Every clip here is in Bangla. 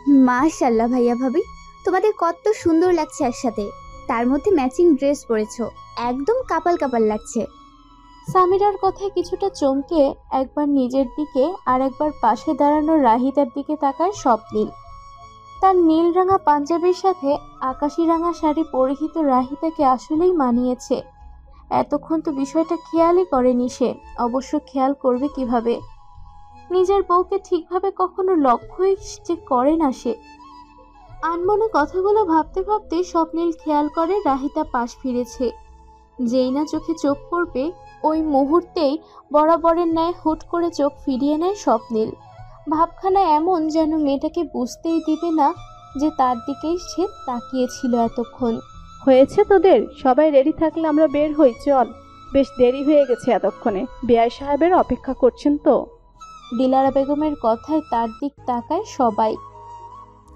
মাশাআল্লাহ ভাইয়া ভাবি, তোমাদের কত সুন্দর লাগছে একসাথে। তার মধ্যে ম্যাচিং ড্রেস পরেছো, একদম কাপাল কাপাল লাগছে। সামিরার কথায় কিছুটা চমকে একবার নিজের দিকে আর একবার পাশে দাঁড়ানো রাহিতার দিকে তাকায় স্বপ্নিল। তার নীল রাঙা পাঞ্জাবির সাথে আকাশি রাঙা শাড়ি পরিহিত রাহিতাকে আসলেই মানিয়েছে। এতক্ষণ তো বিষয়টা খেয়ালই করেনি সে, অবশ্য খেয়াল করবে কিভাবে? নিজের বউকে ঠিকভাবে কখনো লক্ষ্যই যে করে না সে। আনমনে কথাগুলো ভাবতে ভাবতে স্বপ্নিল খেয়াল করে রাহিতা পাশ ফিরেছে। যেই না চোখে চোখ পড়বে ওই মুহূর্তেই বরাবরের ন্যায় হুট করে চোখ ফিরিয়ে নেয় স্বপ্নিল। ভাবখানা এমন যেন মেয়েটাকে বুঝতেই দিবে না যে তার দিকেই সে তাকিয়েছিল এতক্ষণ। হয়েছে তোদের? সবাই রেডি থাকলে আমরা বের হই, চল। বেশ দেরি হয়ে গেছে, এতক্ষণে বেয়াই সাহেবের অপেক্ষা করছেন তো। দিলারা বেগমের কথায় তার দিক তাকায় সবাই।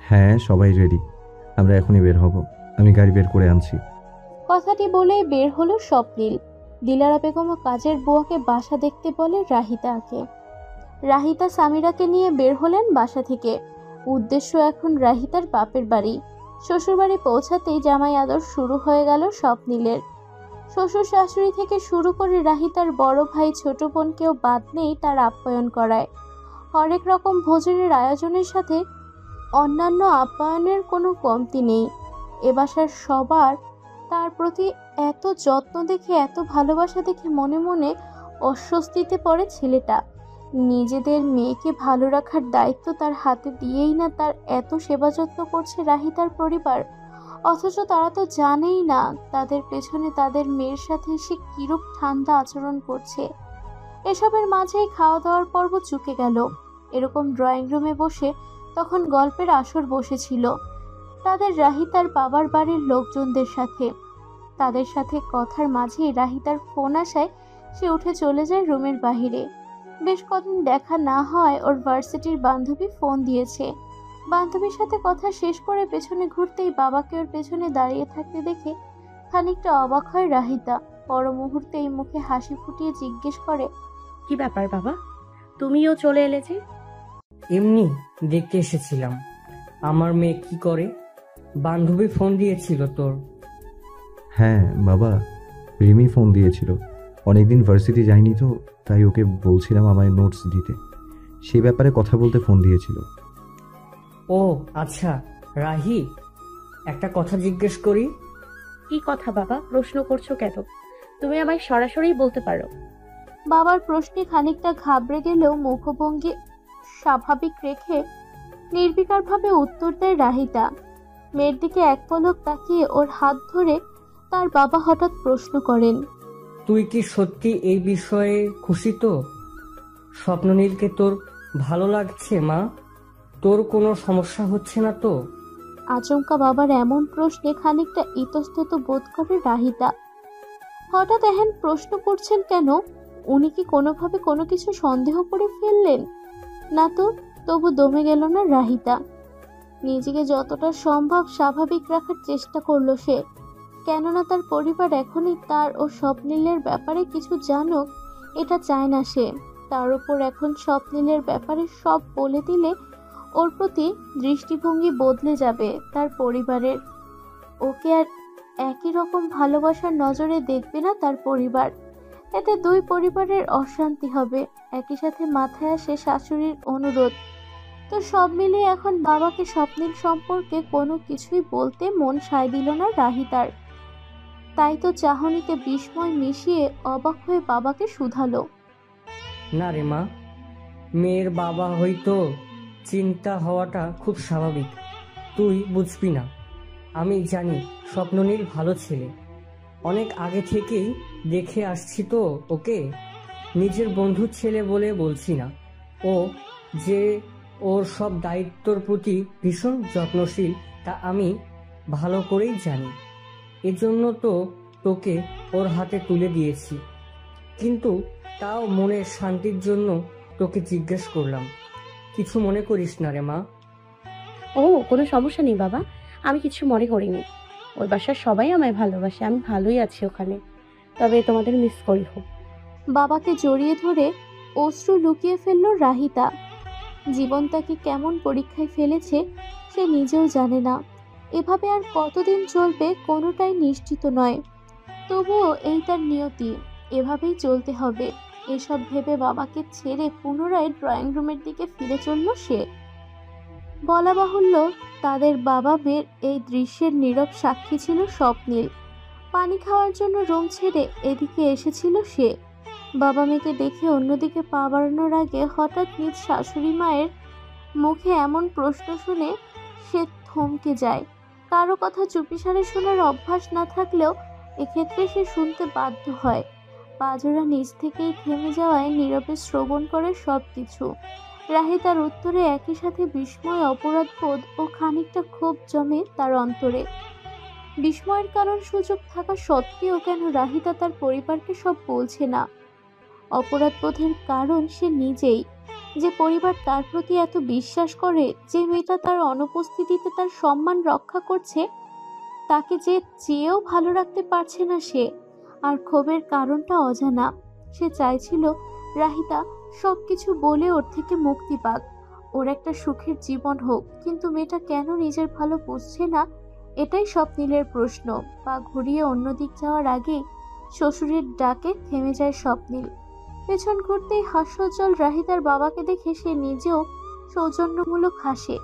হ্যাঁ, সবাই রেডি, আমরা এখনই বের হব। আমি গাড়ি বের করে আনছি। কথাটি বলে বের হলো স্বপ্নিল। দিলারা বেগম কাজের বুয়াকে বাসা দেখতে বলে রাহিতাকে। রাহিতা সামিরাকে নিয়ে বের হলেন বাসা থেকে। উদ্দেশ্য এখন রাহিতার বাপের বাড়ি। শ্বশুরবাড়ি পৌঁছাতেই জামাই আদর শুরু হয়ে গেল স্বপ্নিলের। শ্বশুর শাশুড়ি থেকে শুরু করে রাহিতার বড় ভাই ছোট বোনকেও বাদ নেই তার আপ্যায়ন করায়। হরেক রকম ভোজনের আয়োজনের সাথে অন্যান্য আপ্যায়নের কোনো কমতি নেই। এ বাসার সবার তার প্রতি এত যত্ন দেখে, এত ভালোবাসা দেখে মনে মনে অস্বস্তিতে পড়ে ছেলেটা। নিজেদের মেয়েকে ভালো রাখার দায়িত্ব তার হাতে দিয়েই না তার এত সেবা যত্ন করছে রাহিতার পরিবার, অথচ তারা তো জানেই না তাদের পেছনে তাদের মেয়ের সাথে সে কিরূপ ঠান্ডা আচরণ করছে। এসবের মাঝেই খাওয়া দাওয়ার পর্ব চুকে গেল। এরকম ড্রয়িং রুমে বসে তখন গল্পের আসর বসেছিল তাদের রাহিতার বাবার বাড়ির লোকজনদের সাথে। তাদের সাথে কথার মাঝেই রাহিতার ফোন আসায় সে উঠে চলে যায় রুমের বাহিরে। বেশ কদিন দেখা না হয় ওর ভার্সিটির বান্ধবী ফোন দিয়েছে। বান্ধবীর সাথে কথা শেষ করে পেছনে ঘুরতেই বাবাকে ওর পেছনে দাঁড়িয়ে থাকতে দেখে খানিকটা অবাক হয় রাহিতা। পর মুহূর্তেই মুখে হাসি ফুটিয়ে জিজ্ঞেস করে, কি ব্যাপার বাবা, তুমিও চলে এলে যে? এমনি দেখতে এসেছিলাম আমার মেয়ে কি করে। বান্ধবী ফোন দিয়েছিল তোর? হ্যাঁ বাবা, রিমি ফোন দিয়েছিল। অনেকদিন ভার্সিটি যায়নি তো, তাই ওকে বলছিলাম আমায় নোটস দিতে। সেই ব্যাপারে কথা বলতে ফোন দিয়েছিল। ও আচ্ছা, রাহি একটা কথা জিজ্ঞেস করি। কি কথা বাবা, প্রশ্ন করছো কেন? তুমি আমায় সরাসরি বলতে পারো। বাবার প্রশ্নে খানিকটা ঘাবড়ে গেলেও মুখভঙ্গি স্বাভাবিক রেখে নির্বিকারভাবে উত্তর দেয় রাহিতা। মেয়ের দিকে এক পলক তাকিয়ে ওর হাত ধরে তার বাবা হঠাৎ প্রশ্ন করেন, তুই কি সত্যি এই বিষয়ে খুশি তো? স্বপ্ননীলকে তোর ভালো লাগছে মা? তোর কোনো সমস্যা হচ্ছে না তো? আচমকা বাবার এমন প্রশ্নে খানিকটা ইতস্তত বোধ করে রাহিতা। হঠাৎ এহেন প্রশ্ন করছেন কেন? উনি কি কোনোভাবে কোনো কিছু সন্দেহ করে ফেললেন? না তো। তবু দমে গেল না রাহিতা। নিজেকে যতটা সম্ভব স্বাভাবিক রাখার চেষ্টা করলো সে। কেননা তার পরিবার এখনই তার ও স্বপ্নিলের ব্যাপারে কিছু জানুক এটা চায় না সে। তার উপর এখন স্বপ্নিলের ব্যাপারে সব বলে দিলে ওর প্রতি দৃষ্টিভঙ্গি বদলে যাবে তার পরিবারের। ওকে আর একই রকম ভালোবাসার নজরে দেখবে না তার পরিবার। এতে দুই পরিবারের অশান্তি হবে। একই সাথে মাথায় আসে শাশুড়ির অনুরোধ। তো সব মিলিয়ে এখন বাবাকে স্বপ্নিল সম্পর্কে কোনো কিছুই বলতে মন সায় দিল না রাহিতার। তাই তো চাহনিতে বিস্ময় মিশিয়ে অবাক হয়ে বাবাকে শুধালো, না রে মা, মেয়ের বাবা হয়তো চিন্তা হওয়াটা খুব স্বাভাবিক। তুই বুঝবি না। আমি জানি স্বপ্ননীল ভালো ছেলে, অনেক আগে থেকেই দেখে আসছি তো ওকে। নিজের বন্ধুর ছেলে বলে বলছি না। ও যে ওর সব দায়িত্বর প্রতি ভীষণ যত্নশীল তা আমি ভালো করেই জানি। এজন্য তো তোকে ওর হাতে তুলে দিয়েছি। কিন্তু তাও মনের শান্তির জন্য তোকে জিজ্ঞেস করলাম। কিছু মনে করিস না রে মা? ও কোনো সমস্যা নেই বাবা, আমি কিছু মনে করিনি। ওই বাসার সবাই আমায় ভালোবাসে, আমি ভালোই আছি ওখানে। তবে তোমাদের মিস করি খুব। বাবাকে জড়িয়ে ধরে অশ্রু লুকিয়ে ফেলল রাহিতা। জীবন তাকে কেমন পরীক্ষায় ফেলেছে সে নিজেও জানে না। এভাবে আর কতদিন চলবে কোনোটাই নিশ্চিত নয়। তবুও এই তার নিয়তি, এভাবেই চলতে হবে। এসব ভেবে বাবাকে ছেড়ে পুনরায় ড্রয়িং রুমের দিকে ফিরে চলল সে। বলা বাহুল্য, তাদের বাবা মেয়ের এই দৃশ্যের নীরব সাক্ষী ছিল স্বপ্নীল। পানি খাওয়ার জন্য রুম ছেড়ে এদিকে এসেছিল সে। বাবা মেয়েকে দেখে অন্যদিকে পা বাড়ানোর আগে হঠাৎ নিজ শাশুড়ি মায়ের মুখে এমন প্রশ্ন শুনে সে থমকে যায়। কারো কথা চুপিসারে শোনার অভ্যাস না থাকলেও এক্ষেত্রে সে শুনতে বাধ্য হয়। পাজোড়া নিজ থেকেই থেমে যাওয়ায় নীরবে শ্রবণ করে সব কিছু। রাহিতার উত্তরে একই সাথে বিস্ময়, অপরাধবোধ ও খানিকটা ক্ষোভ জমে তার অন্তরে। বিস্ময়ের কারণ সুযোগ থাকা সত্ত্বেও কেন রাহিতা তার পরিবারকে সব বলছে না? অপরাধবোধের কারণ সে নিজেই, যে পরিবার তার প্রতি এত বিশ্বাস করে, যে মেয়েটা তার অনুপস্থিতিতে তার সম্মান রক্ষা করছে, তাকে যে চেয়েও ভালো রাখতে পারছে না সে। আর ক্ষোভের কারণটা অজানা। সে চাইছিল রাহিতা সবকিছু বলে ওর থেকে মুক্তি পাক, ওর একটা সুখের জীবন হোক। কিন্তু মেয়েটা কেন নিজের ভালো বুঝছে না, এটাই স্বপ্নীলের প্রশ্ন। পা ঘুরিয়ে অন্যদিক যাওয়ার আগেই শ্বশুরের ডাকে থেমে যায় স্বপ্নীল। পেছন ঘুরতেই হাস্যোজ্জ্বল রাহিতার বাবাকে দেখে সে নিজেও সৌজন্যমূলক হাসে।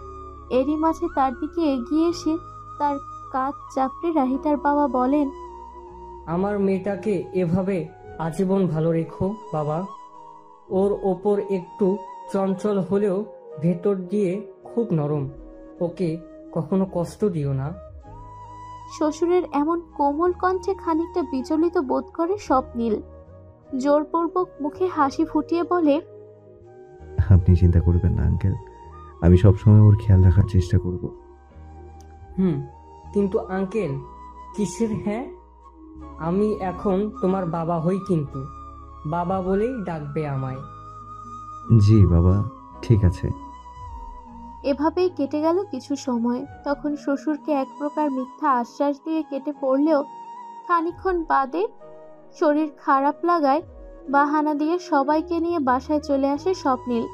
এরই মাঝে তার দিকে এগিয়ে এসে তার কাঁধ চাপড়ে রাহিতার বাবা বলেন, আমার মেয়েটাকে এভাবে আজীবন ভালো রেখো বাবা। ওর ওপর একটু চঞ্চল হলেও ভেতর দিয়ে খুব নরম। ওকে কখনো কষ্ট দিও না। শ্বশুরের এমন কোমল কণ্ঠে খানিকটা বিচলিত বোধ করে স্বপ্নীল। জোরপূর্বক মুখে হাসি ফুটিয়ে বলে, আপনি চিন্তা করবেন না আঙ্কেল, আমি সবসময় ওর খেয়াল রাখার চেষ্টা করব। কিন্তু আঙ্কেল, কিসের হ্যাঁ? আমি এখন তোমার বাবা হই, কিন্তু বাবা বলেই ডাকবে আমায়। জি বাবা, ঠিক আছে। এভাবেই কেটে গেল কিছু সময়। তখন শ্বশুরকে এক প্রকার মিথ্যা আশ্বাস দিয়ে কেটে পড়লেও খানিকক্ষণ বাদে শরীর খারাপ লাগায় বাহানা দিয়ে সবাইকে নিয়ে বাসায় চলে আসে স্বপ্নীল।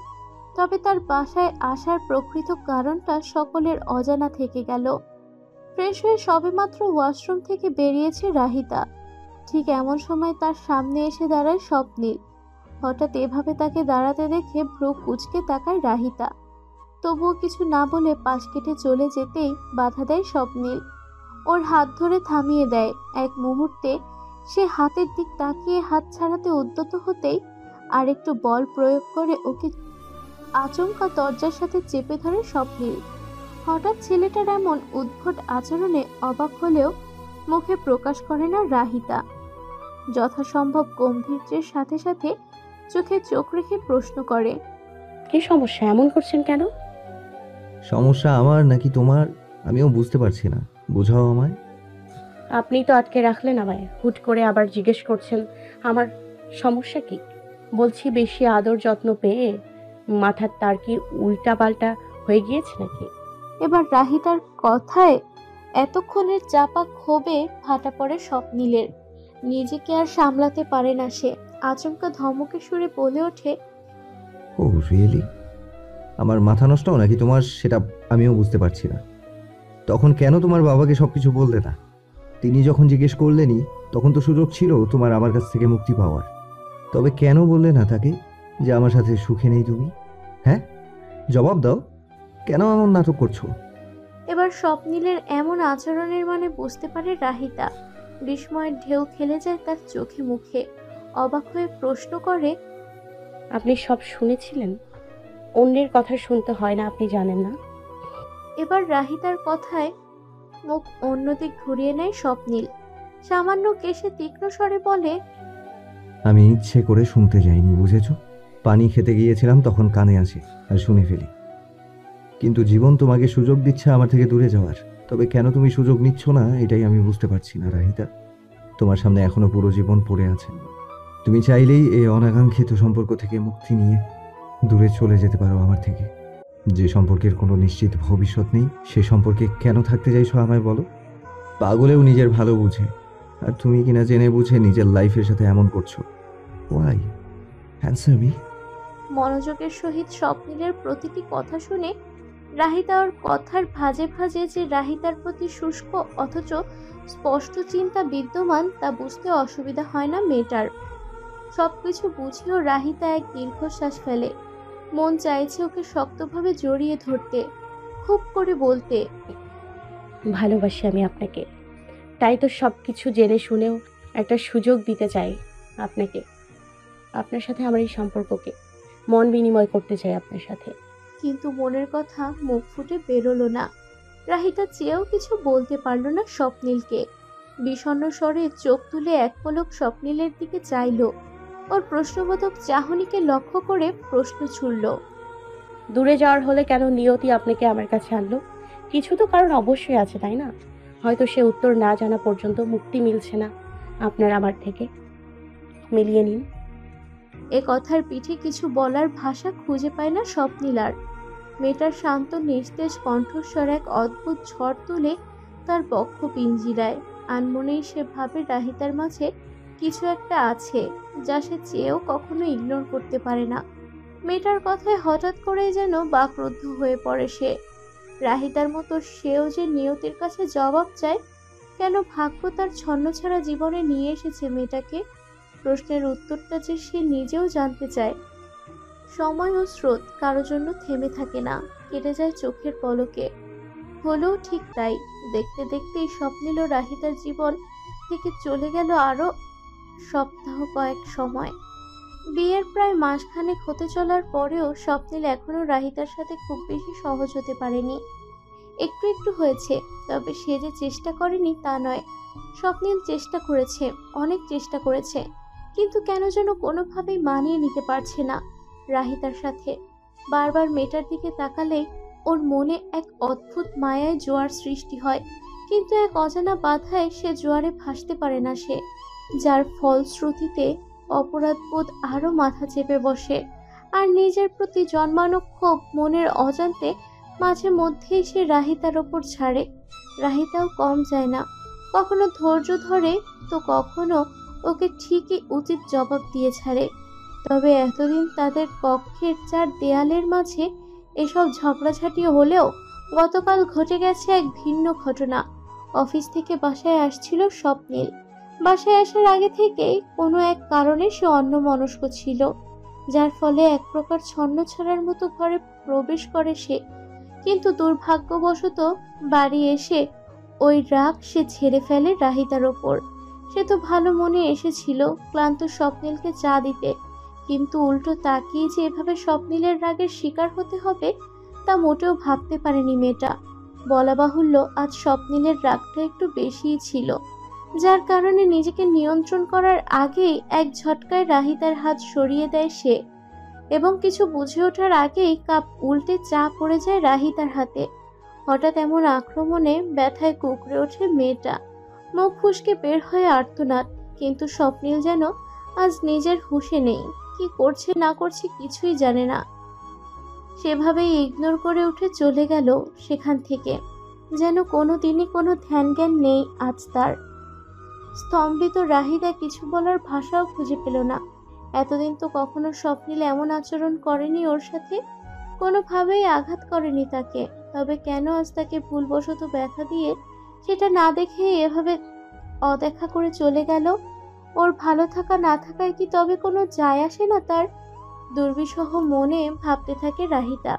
তবে তার বাসায় আসার প্রকৃত কারণটা সকলের অজানা থেকে গেল। ফ্রেশ হয়ে সবেমাত্র ওয়াশরুম থেকে বেরিয়েছে রাহিতা। ঠিক এমন সময় তার সামনে এসে দাঁড়ায় স্বপ্নীল। হঠাৎ এভাবে তাকে দাঁড়াতে দেখে ভ্রু কুঁচকে তাকায় রাহিতা। তবুও কিছু না বলে পাশ কেটে চলে যেতেই বাধা দেয় স্বপ্নীল। ওর হাত ধরে থামিয়ে দেয়। এক মুহূর্তে সে হাতের দিক তাকিয়ে হাত ছাড়াতে উদ্যত হতেই আরেকটু বল প্রয়োগ করে ওকে আচমকা দরজার সাথে চেপে ধরে স্বপ্নীল। হঠাৎ ছেলেটার এমন উদ্ভট আচরণে অবাক হলেও মুখে প্রকাশ করে না রাহিতা। যথাসম্ভব গম্ভীর্যের সাথে সাথে চোখে চোখ রেখে প্রশ্ন করে, কি সমস্যা? এমন করছেন কেন? সমস্যা আমার নাকি তোমার আমিও বুঝতে পারছি না, বোঝাও আমায়। আপনি তো আটকে রাখলেন আমায়, হুট করে আবার জিজ্ঞেস করছেন আমার সমস্যা কি। বলছি, বেশি আদর যত্ন পেয়ে মাথার তার কি উল্টা পাল্টা হয়ে গিয়েছে নাকি? এবার রাহিতার কথায় এতক্ষণের চাপা ক্ষোভে ফাটা পড়ে স্বপ্নীলের। নিজেকে আর সামলাতে পারে না সে। আচমকা ধমকে সুরে বলে ওঠে, ও রিয়েলি? আমার মাথা নষ্ট নাকি তোমার, সেটা আমিও বুঝতে পারছি না। তখন কেন তোমার বাবাকে সবকিছু বললে না? তিনি যখন জিজ্ঞেস করলেনই তখন তো সুযোগ ছিল তোমার আমার কাছ থেকে মুক্তি পাওয়ার। তবে কেন বললে না তাকে যে আমার সাথে সুখে নেই তুমি? হ্যাঁ, জবাব দাও, কেন এমন নাটক করছো? এবার স্বপ্নীলের এমন আচরণের মানে বুঝতে পারে রাহিতা। বিস্ময়ের ঢেউ খেলে যায় তার চোখে মুখে। অবাক হয়ে প্রশ্ন করে, আপনি সব শুনেছিলেন? অন্যের কথা শুনতে হয় না, আপনি জানেন না? এবার রাহিতার কথায় মুখ অন্যদিক ঘুরিয়ে নেয় স্বপ্নীল। সামান্য কেশে তীক্ষ্ণ স্বরে বলে, আমি ইচ্ছে করে শুনতে যাইনি, বুঝেছো? পানি খেতে গিয়েছিলাম, তখন কানে আসে আর শুনে ফেলি। কিন্তু জীবন তোমাকে সুযোগ দিচ্ছে আমার থেকে দূরে যাওয়ার। তবে কেন তুমি সুযোগ নিচ্ছ না এটাই আমি বুঝতে পারছি না রাহিতা। তোমার সামনে এখনো পুরো জীবন পড়ে আছে। তুমি চাইলেই এই অনাকাঙ্ক্ষিত সম্পর্ক থেকে মুক্তি নিয়ে দূরে চলে যেতে পারো আমার থেকে। যে সম্পর্কের কোনো নিশ্চিত ভবিষ্যৎ নেই সে সম্পর্কে কেন থাকতে চাইছো আমায় বলো? পাগলেও নিজের ভালো বুঝে, আর তুমি কিনা জেনে বুঝে নিজের লাইফের সাথে এমন করছো। ওয়াই? Answer me. মনোযোগের সহিত স্বপ্নিলের প্রতিটি কথা শুনে রাহিতা ওর কথার ভাঁজে ভাঁজে যে রাহিতার প্রতি শুষ্ক অথচ স্পষ্ট চিন্তা বিদ্যমান তা বুঝতে অসুবিধা হয় না মেয়েটার। সবকিছু বুঝেও রাহিতা এক দীর্ঘশ্বাস ফেলে। মন চাইছে ওকে শক্তভাবে জড়িয়ে ধরতে, খুব করে বলতে, ভালোবাসি আমি আপনাকে, তাই তো সব কিছু জেনে শুনেও একটা সুযোগ দিতে চাই আপনাকে, আপনার সাথে আমার এই সম্পর্ককে মন বিনিময় করতে চাই আপনার সাথে। কিন্তু মনের কথা মুখ ফুটে বেরোলো না। রাহিতা চেয়েও কিছু বলতে পারল না স্বপ্নিলকে। বিষণ্ণ স্বরে চোখ তুলে এক পলক স্বপ্নিলের দিকে চাইল। ওর প্রশ্নবোধক চাহনিকে লক্ষ্য করে প্রশ্ন ছুড়ল, দূরে যাওয়ার হলে কেন নিয়তি আপনাকে আমার কাছে আনলো? কিছু তো কারণ অবশ্যই আছে, তাই না? হয়তো সে উত্তর না জানা পর্যন্ত মুক্তি মিলছে না আপনার আমার থেকে। মিলিয়ে নিন। এ কথার পিঠে কিছু বলার ভাষা খুঁজে পায় না স্বপ্নিল আর। মেয়েটার শান্ত নিস্তেজ কণ্ঠস্বর এক অদ্ভুত ঝড় তুলে তার বক্ষ পিঞ্জিরায়। আনমনেই সে ভাবে রাহিতার মাঝে কিছু একটা আছে যা সে চেয়েও কখনো ইগনোর করতে পারে না। মেয়েটার কথায় হঠাৎ করেই যেন বাকরুদ্ধ হয়ে পড়ে সে। রাহিতার মতো সেও যে নিয়তির কাছে জবাব চায়, কেন ভাগ্য তার ছন্নছাড়া জীবনে নিয়ে এসেছে মেয়েটাকে? প্রশ্নের উত্তরটা যে সে নিজেও জানতে চায়। সময় ও স্রোত কারো জন্য থেমে থাকে না, কেটে যায় চোখের পলকে। হলেও ঠিক তাই। দেখতে দেখতেই স্বপ্নিল ও রাহিতার জীবন থেকে চলে গেল আরো সপ্তাহ কয়েক সময়। বিয়ের প্রায় মাসখানেক হতে চলার পরেও স্বপ্নিল এখনো রাহিতার সাথে খুব বেশি সহজ হতে পারেনি। একটু একটু হয়েছে, তবে সে যে চেষ্টা করেনি তা নয়। স্বপ্নিল চেষ্টা করেছে, অনেক চেষ্টা করেছে, কিন্তু কেন যেন কোনোভাবেই মানিয়ে নিতে পারছে না রাহিতার সাথে। বারবার মেয়েটার দিকে তাকালে ওর মনে এক অদ্ভুত মায়ায় জোয়ার সৃষ্টি হয়, কিন্তু এক অজানা বাধায় সে জোয়ারে ভাসতে পারে না সে, যার ফলশ্রুতিতে অপরাধবোধ আরো মাথা চেপে বসে। আর নিজের প্রতি জন্মানো ক্ষোভ মনের অজান্তে মাঝে মধ্যেই সে রাহিতার ওপর ছাড়ে। রাহিতাও কম যায় না, কখনো ধৈর্য ধরে তো কখনো ওকে ঠিকই উচিত জবাব দিয়ে ছাড়ে। তবে এতদিন তাদের কক্ষের চার দেয়ালের মাঝে এসব ঝগড়াঝাটি হলেও গতকাল ঘটে গেছে এক ভিন্ন ঘটনা। অফিস থেকে বাসায় আসছিল স্বপ্নিল। বাসায় আসার আগে থেকেই কোনো এক কারণে সে অন্যমনস্ক ছিল, যার ফলে এক প্রকার ছন্নছাড়ার মতো ঘরে প্রবেশ করে সে। কিন্তু দুর্ভাগ্যবশত বাড়ি এসে ওই রাগ সে ঝেড়ে ফেলে রাহিতার ওপর। সে তো ভালো মনে এসেছিল ক্লান্ত স্বপ্নিলকে চা দিতে, কিন্তু উল্টো তাকিয়ে যে এভাবে স্বপ্নিলের রাগের শিকার হতে হবে তা মোটেও ভাবতে পারেনি মেয়েটা। বলা বাহুল্য, আজ স্বপ্নিলের রাগটা একটু বেশিই ছিল, যার কারণে নিজেকে নিয়ন্ত্রণ করার আগেই এক ঝটকায় রাহিতার হাত সরিয়ে দেয় সে, এবং কিছু বুঝে ওঠার আগেই কাপ উল্টে চা পড়ে যায় রাহিতার হাতে। হঠাৎ এমন আক্রমণে ব্যথায় কুঁকড়ে ওঠে মেয়েটা, মুখ ফুসকে বের হয়ে আর্তনাদ। কিন্তু স্বপ্নিল যেন আজ নিজের হুঁশে নেই, কি করছে না করছে কিছুই জানে না। সেভাবেই ইগনোর করে উঠে চলে গেল সেখান থেকে, যেন কোনো দিনই কোনো ধ্যান জ্ঞান নেই আজ তার। স্তম্ভিত রাহিতা কিছু বলার ভাষাও খুঁজে পেল না। এতদিন তো কখনো স্বপ্নিল এমন আচরণ করেনি ওর সাথে, কোনোভাবেই আঘাত করেনি তাকে। তবে কেন আজ তাকে ভুলবশত ব্যথা দিয়ে সেটা না দেখে এভাবে অদেখা করে চলে গেল? ওর ভালো থাকা না থাকায় কি তবে কোনো যায় আসে না তার? দুর্বিষহ মনে ভাবতে থাকে রাহিতা।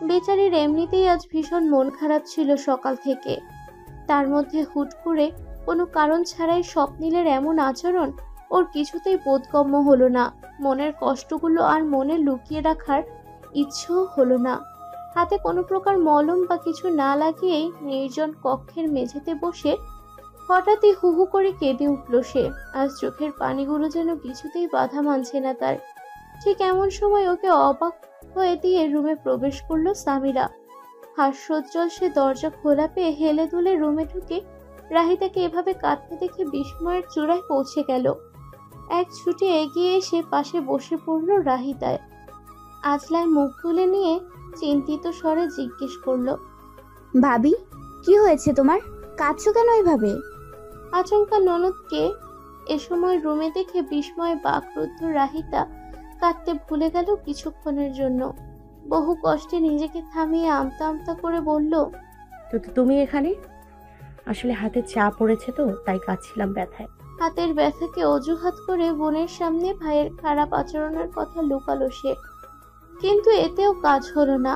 বেচারির এমনিতেই আজ ভীষণ মন খারাপ ছিল সকাল থেকে, তার মধ্যে হুট করে কোনো কারণ ছাড়াই স্বপ্নিলের এমন আচরণ ওর কিছুতেই বোধগম্য হলো না। মনের কষ্টগুলো আর মনে লুকিয়ে রাখার ইচ্ছেও হলো না। হাতে কোনো প্রকার মলম বা কিছু না লাগিয়েই নির্জন কক্ষের মেঝেতে বসে হঠাৎই হু হু করে কেঁদে উঠল সে। আজ চোখের পানিগুলো যেন কিছুতেই বাধা মানছে না তার। ঠিক এমন সময় ওকে অবাক হয়ে দিয়ে রুমে প্রবেশ করলো সামিরা। হাস্যোজ্জ্বল সে দরজা খোলা পেয়ে হেলে দুলে রুমে ঢুকে রাহিতাকে এভাবে কাঁদতে দেখে বিস্ময়ের চূড়ায় পৌঁছে গেল। এক ছুটে এগিয়ে এসে পাশে বসে পড়ল রাহিতায়। আজলায় মুখ তুলে নিয়ে চিন্তিত স্বরে জিজ্ঞেস করলো, ভাবি, কি হয়েছে তোমার? কাঁদছো কেন এইভাবে? আচমকা ননদকে এ সময় রুমে দেখে বিস্ময়ে বাকরুদ্ধ রাহিতা কাঁদতে ভুলে গেল কিছুক্ষণের জন্য। বহু কষ্টে নিজেকে থামিয়ে আমতা আমতা করে বলল, তো তুমি এখানে? আসলে হাতে চা পড়েছে তো, তাই কাঁদছিলাম ব্যথায়। হাতের ব্যথাকে অজুহাত করে বোনের সামনে ভাইয়ের খারাপ আচরণের কথা লুকালো সে। কিন্তু এতেও কাজ হলো না।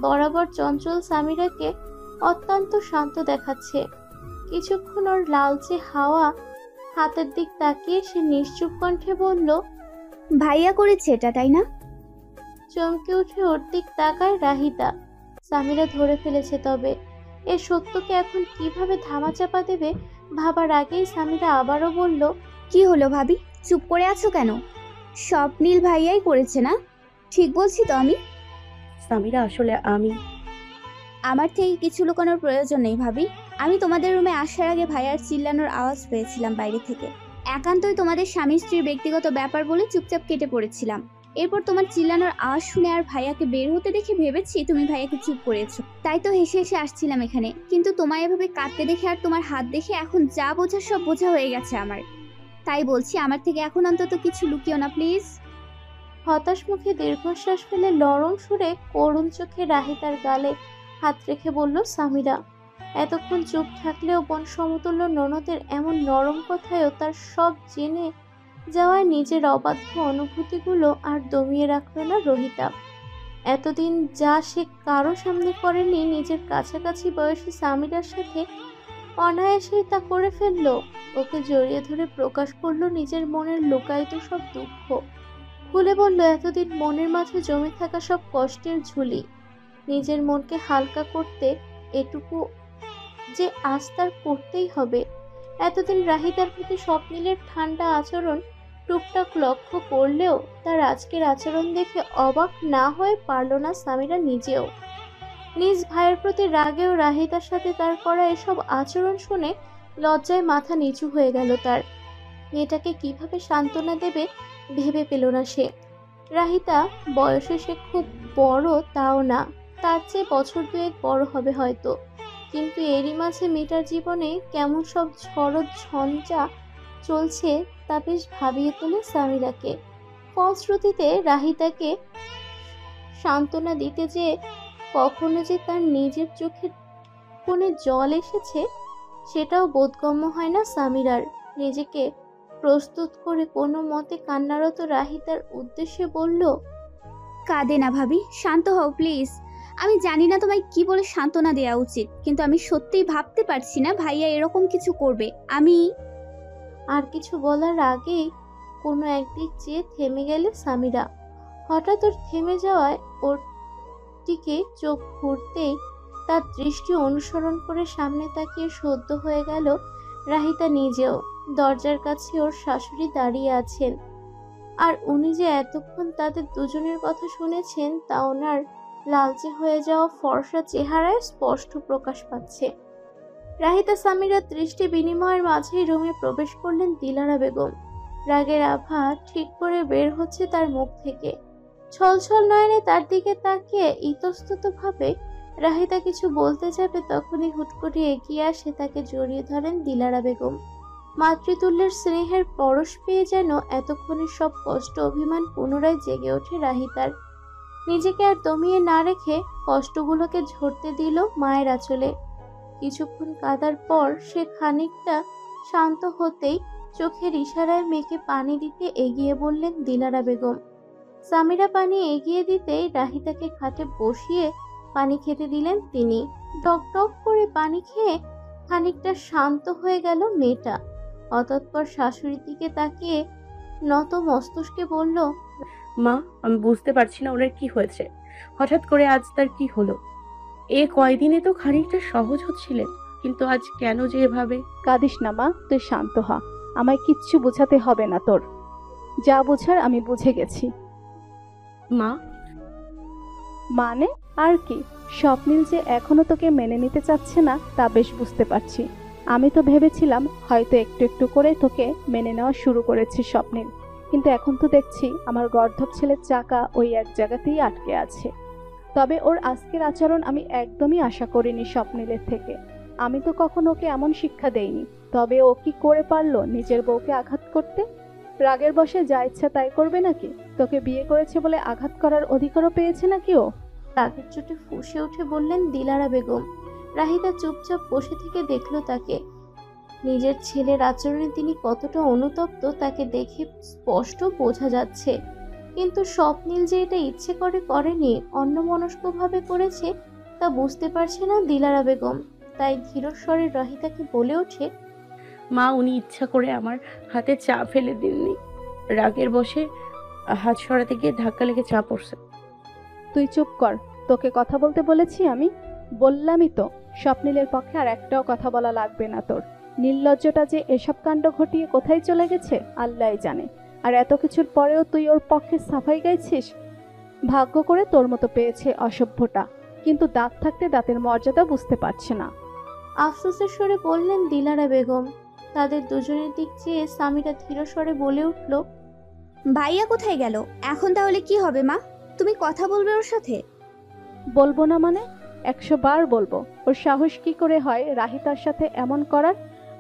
বরাবর চঞ্চল সামিরাকে অত্যন্ত শান্ত দেখাচ্ছে। কিছুক্ষণ ওর লালচে হাওয়া হাতের দিক তাকিয়ে সে নিশ্চুপ কণ্ঠে বলল, ভাইয়া করেছে এটা, তাই না? চমকে উঠে ওর দিক তাকায় রাহিতা। সামিরা ধরে ফেলেছে, তবে এ সত্যকে এখন কিভাবে ধামাচাপা দেবে ভাবার আগেই সামিরা আবারও বলল, কি হলো ভাবি, চুপ করে আছো কেন? স্বপ্নীল ভাইয়াই করেছে না? ঠিক বলছি তো আমি? সামিরা, আসলে আমার থেকে কিছু লুকানোর প্রয়োজন নেই ভাবি। আমি তোমাদের রুমে আসার আগে ভাইয়ার চিল্লানোর আওয়াজ পেয়েছিলাম বাইরে থেকে। একান্তই তোমাদের স্বামী স্ত্রীর ব্যক্তিগত ব্যাপার বলে চুপচাপ কেটে পড়েছিলাম। এরপর তোমার চিল্লানোর আওয়াজ শুনে আর ভাইয়াকে বের হতে দেখে ভেবেছি তুমি ভাইয়াকে চুপ করেছো, তাই তো হেসে হেসে আসছিলাম এখানে। কিন্তু তোমায় এভাবে কাঁদতে দেখে আর তোমার হাত দেখে এখন যা বোঝার সব বোঝা হয়ে গেছে আমার। তাই বলছি, আমার থেকে এখন অন্তত কিছু লুকিও না প্লিজ। হতাশ মুখে দীর্ঘশ্বাস ফেলে নরম সুরে করুণ চোখে রাহিতার গালে হাত রেখে বলল সামিরা। এতক্ষণ চুপ থাকলেও বোন সমতুল্য ননদের এমন নরম কথায়ও তার সব জেনে যাওয়ায় নিজের অবাধ্য অনুভূতিগুলো আর দমিয়ে রাখল না রহিতা। এতদিন যা সে কারো সামনে করেনি, নিজের কাছাকাছি বয়সী সামিরার সাথে অনায়াসেই তা করে ফেললো। ওকে জড়িয়ে ধরে প্রকাশ করলো নিজের মনের লুকায়িত সব দুঃখ। খুলে বলল এতদিন মনের মাঝে জমে থাকা সব কষ্টের ঝুলি। নিজের মনকে হালকা করতে এটুকু যে আজ তার করতেই হবে। এতদিন রাহিতার প্রতি স্বপ্নীলের ঠান্ডা আচরণ টুকটাক লক্ষ্য করলেও তার আজকের আচরণ দেখে অবাক না হয়ে পারল না সামিরা নিজেও। নিজ ভাইয়ের প্রতি রাগেও রাহিতার সাথে তার করা এসব আচরণ শুনে লজ্জায় মাথা নিচু হয়ে গেল তার। মেয়েটাকে কিভাবে সান্ত্বনা দেবে ভেবে পেল না সে। রাহিতা বয়সে সে খুব বড় তাও না, তার চেয়ে বছর দুয়েক বড় হবে হয়তো। কিন্তু এরই মাঝে মেয়েটার জীবনে কেমন সব ঝড় ঝঞ্ঝা চলছে তা বেশ ভাবিয়ে তোলে সামিরাকে। ফলশ্রুতিতে রাহিতাকে সান্ত্বনা দিতে যে কখনো যে তার নিজের চোখের কোণে জল এসেছে সেটাও বোধগম্য হয় না সামিরার। নিজেকে প্রস্তুত করে কোনো মতে কান্নারত রাহিতার উদ্দেশ্যে বলল, কাঁদে না ভাবি, শান্ত হও প্লিজ। আমি জানি না তোমায় কি বলে সান্ত্বনা দেওয়া উচিত, কিন্তু আমি সত্যিই ভাবতে পারছি না ভাইয়া এরকম কিছু করবে। আর কিছু বলার আগেই কোনো একদিক চেয়ে থেমে গেলে সামিরা। হঠাৎ ওর থেমে যাওয়ায় ওর দিকে চোখ ঘুরতেই তার দৃষ্টি অনুসরণ করে সামনে তাকিয়ে সদ্য হয়ে গেল রাহিতা নিজেও। দরজার কাছে ওর শাশুড়ি দাঁড়িয়ে আছেন, আর উনি যে এতক্ষণ তাদের দুজনের কথা শুনেছেন তা ওনার লালচে হয়ে যাওয়া ফর্সা চেহারায় স্পষ্ট প্রকাশ পাচ্ছে। রাহিতা সামিরার দৃষ্টি বিনিময়ের মাঝেই রুমে প্রবেশ করলেন দিলারা বেগম। রাগের আভা ঠিক করে বের হচ্ছে তার মুখ থেকে। ছলছল নয়নে তার দিকে তাকিয়ে ইতস্তত ভাবে রাহিতা কিছু বলতে যাবে, তখনই হুট করে এগিয়ে আসে তাকে জড়িয়ে ধরেন দিলারা বেগম। মাতৃতুল্যের স্নেহের পরশ পেয়ে যেন এতক্ষণের সব কষ্ট অভিমান পুনরায় জেগে ওঠে রাহিতার। নিজেকে আর দমিয়ে না রেখে কষ্টগুলোকে ঝরতে দিল মায়ের আঁচলে। কিছুক্ষণ কাঁদার পর সে খানিকটা শান্ত হতেই চোখের ইশারায় মেয়েকে পানি দিতে এগিয়ে বললেন দিলারা বেগম। সামিরা পানি এগিয়ে দিতেই রাহিতাকে খাটে বসিয়ে পানি খেতে দিলেন তিনি। টক টক করে পানি খেয়ে খানিকটা শান্ত হয়ে গেল মেয়েটা। অতঃপর শাশুড়ির দিকে তাকিয়ে নত মস্তকে বলল, মা, আমি বুঝতে পারছি না ওনার কি হয়েছে। হঠাৎ করে আজ তার কি হলো? এ কয়দিনে তো খানিকটা সহজ হচ্ছিলেন, কিন্তু আজ কেন যে এভাবে? কাঁদিস না মা, তুই শান্ত হ। আমায় কিচ্ছু বোঝাতে হবে না তোর। যা বোঝার আমি বুঝে গেছি। মা, মানে আর কি? স্বপ্নীল যে এখনো তোকে মেনে নিতে চাচ্ছে না তা বেশ বুঝতে পারছি। আমি তো ভেবেছিলাম হয়তো একটু একটু করে তোকে মেনে নেওয়া শুরু করেছে স্বপ্নীল, কিন্তু এখন তো দেখছি আমার গর্ধব ছেলের চাকা ওই এক জায়গাতেই আটকে আছে। তবে ওর আজকের আচরণ আমি একদমই আশা করিনি স্বপ্নীলের থেকে। আমি তো কখনো ওকে এমন শিক্ষা দেইনি। তবে ও কি করে পারলো নিজের বউকে আঘাত করতে? রাগের বশে যা ইচ্ছা তাই করবে নাকি? তোকে বিয়ে করেছে বলে আঘাত করার অধিকারও পেয়েছে নাকি ও? রাগের চোটে ফুঁসে উঠে বললেন দিলারা বেগম। রাহিতা চুপচাপ বসে থেকে দেখলো তাকে। নিজের ছেলের আচরণে তিনি কতটা অনুতপ্ত তাকে দেখে স্পষ্ট বোঝা যাচ্ছে, কিন্তু স্বপ্নিল যে এটা ইচ্ছে করে করেনি, অন্যমনস্কভাবে করেছে তা বুঝতে পারছে না দিলারা বেগম। তাই ধীর স্বরে রাহিতাকে বলে ওঠে, মা, উনি ইচ্ছা করে আমার হাতে চা ফেলে দিননি। রাগের বশে হাত সরাতে গিয়ে ধাক্কা লেগে চা পড়ছে। তুই চুপ কর, তোকে কথা বলতে বলেছি আমি? বললামই তো, স্বপ্নিলের পক্ষে আর একটাও কথা বলা লাগবে না তোর। নির্লজ্জটা যে এসব কাণ্ড ঘটিয়ে কোথায় চলে গেছে আল্লাহই জানে, আর এত কিছুর পরেও তুই ওর পক্ষে সাফাই গাইছিস। ভাগ্য করে তোর মতো পেয়েছে অসভ্যটা, কিন্তু দাঁত থাকতে দাঁতের মর্যাদা বুঝতে পারছে না। আফসোসের স্বরে বললেন দিলারা বেগম। তাদের দুজনের দিক চেয়ে সামিরা ধীর স্বরে বলে উঠল, ভাইয়া কোথায় গেল? এখন তাহলে কি হবে মা? তুমি কথা বলবে ওর সাথে? বলবো না মানে? 100 বার বলবো। ওর সাহস কি করে হয় রাহিতার সাথে এমন করার?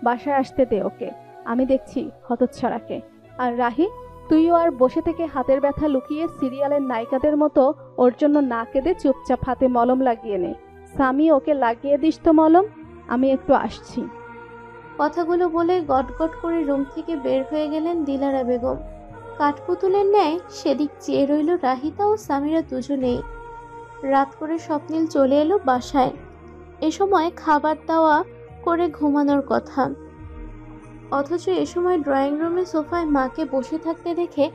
বাসায় আসতে দে ওকে, আমি দেখছি হতচ্ছাড়াকে। আর রাহি, তুইও আর বসে থেকে হাতের ব্যথা লুকিয়ে সিরিয়ালের নায়িকাদের মতো ওর জন্য না কেঁদে চুপচাপ হাতে মলম লাগিয়ে নে। স্বামী, ওকে লাগিয়ে দিস তো মলম, আমি একটু আসছি। কথাগুলো বলে গটগট করে রুম থেকে বের হয়ে গেলেন দিলারা বেগম। কাঠপুতুলের ন্যায় সেদিক চেয়ে রইল রাহিতা ও সামিরা দুজনেই। রাত করে স্বপ্নিল চলে এলো বাসায়। এ সময় খাবার দাওয়া করে ঘুমানোর কথা, অথচ এ সময় ড্রয়িং রুমে সোফায় মাকে বসে থাকতে দেখে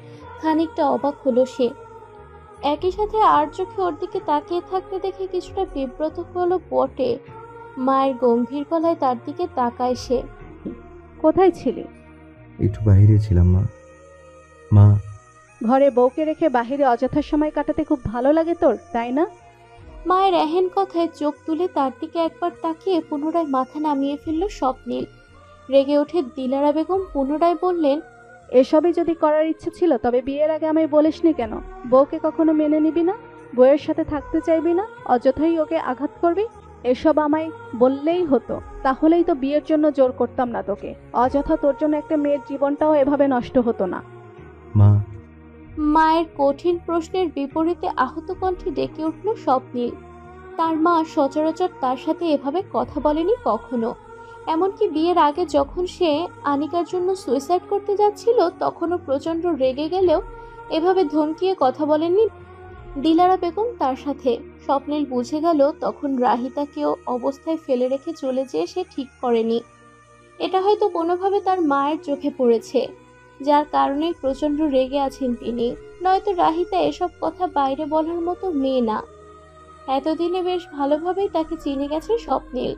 খানিকটা অবাক হলো সে। একই সাথে আর চোখে ওর দিকে তাকিয়ে থাকতে দেখে কিছুটা বিব্রত হলো বটে। মায়ের গম্ভীর গলায় তার দিকে তাকায় সে। কোথায় ছিলি? একটু বাইরে ছিলাম মা। মা, ঘরে বউকে রেখে বাহিরে অযথা সময় কাটাতে খুব ভালো লাগে তোর, তাই না? মায়ের এহেন কথায় চোখ তুলে তার দিকে একবার তাকিয়ে পুনরায় মাথা নামিয়ে ফেলল স্বপ্নিল। রেগে ওঠে দিলারা বেগম, পুনরায় বললেন, এসবই যদি করার ইচ্ছে ছিল তবে বিয়ের আগে আমায় বলিসনি কেন? বউকে কখনো মেনে নিবি না, বউয়ের সাথে থাকতে চাইবি না, অযথাই ওকে আঘাত করবি। এসব আমায় বললেই হতো, তাহলেই তো বিয়ের জন্য জোর করতাম না তোকে। অযথা তোর জন্য একটা মেয়ের জীবনটাও এভাবে নষ্ট হতো না। মা। মায়ের কঠিন প্রশ্নের বিপরীতে আহত কণ্ঠে ডেকে উঠল স্বপ্নিল। তার মা সচরাচর তার সাথে এভাবে কথা বলেনি কখনো। এমনকি বিয়ের আগে যখন সে আনিকার জন্য সুইসাইড করতে যাচ্ছিল তখনও প্রচণ্ড রেগে গেলেও এভাবে ধমকিয়ে কথা বলেননি দিলারা বেগম তার সাথে। স্বপ্নিল বুঝে গেল তখন রাহিতাকেও অবস্থায় ফেলে রেখে চলে যেয়ে সে ঠিক করেনি। এটা হয়তো কোনোভাবে তার মায়ের চোখে পড়েছে, যার কারণে প্রচণ্ড রেগে আছেন তিনি। নয়তো রাহিতা এসব কথা বাইরে বলার মতো মেয়ে না। এতদিনে বেশ ভালোভাবেই তাকে চিনে গেছে স্বপ্নিল।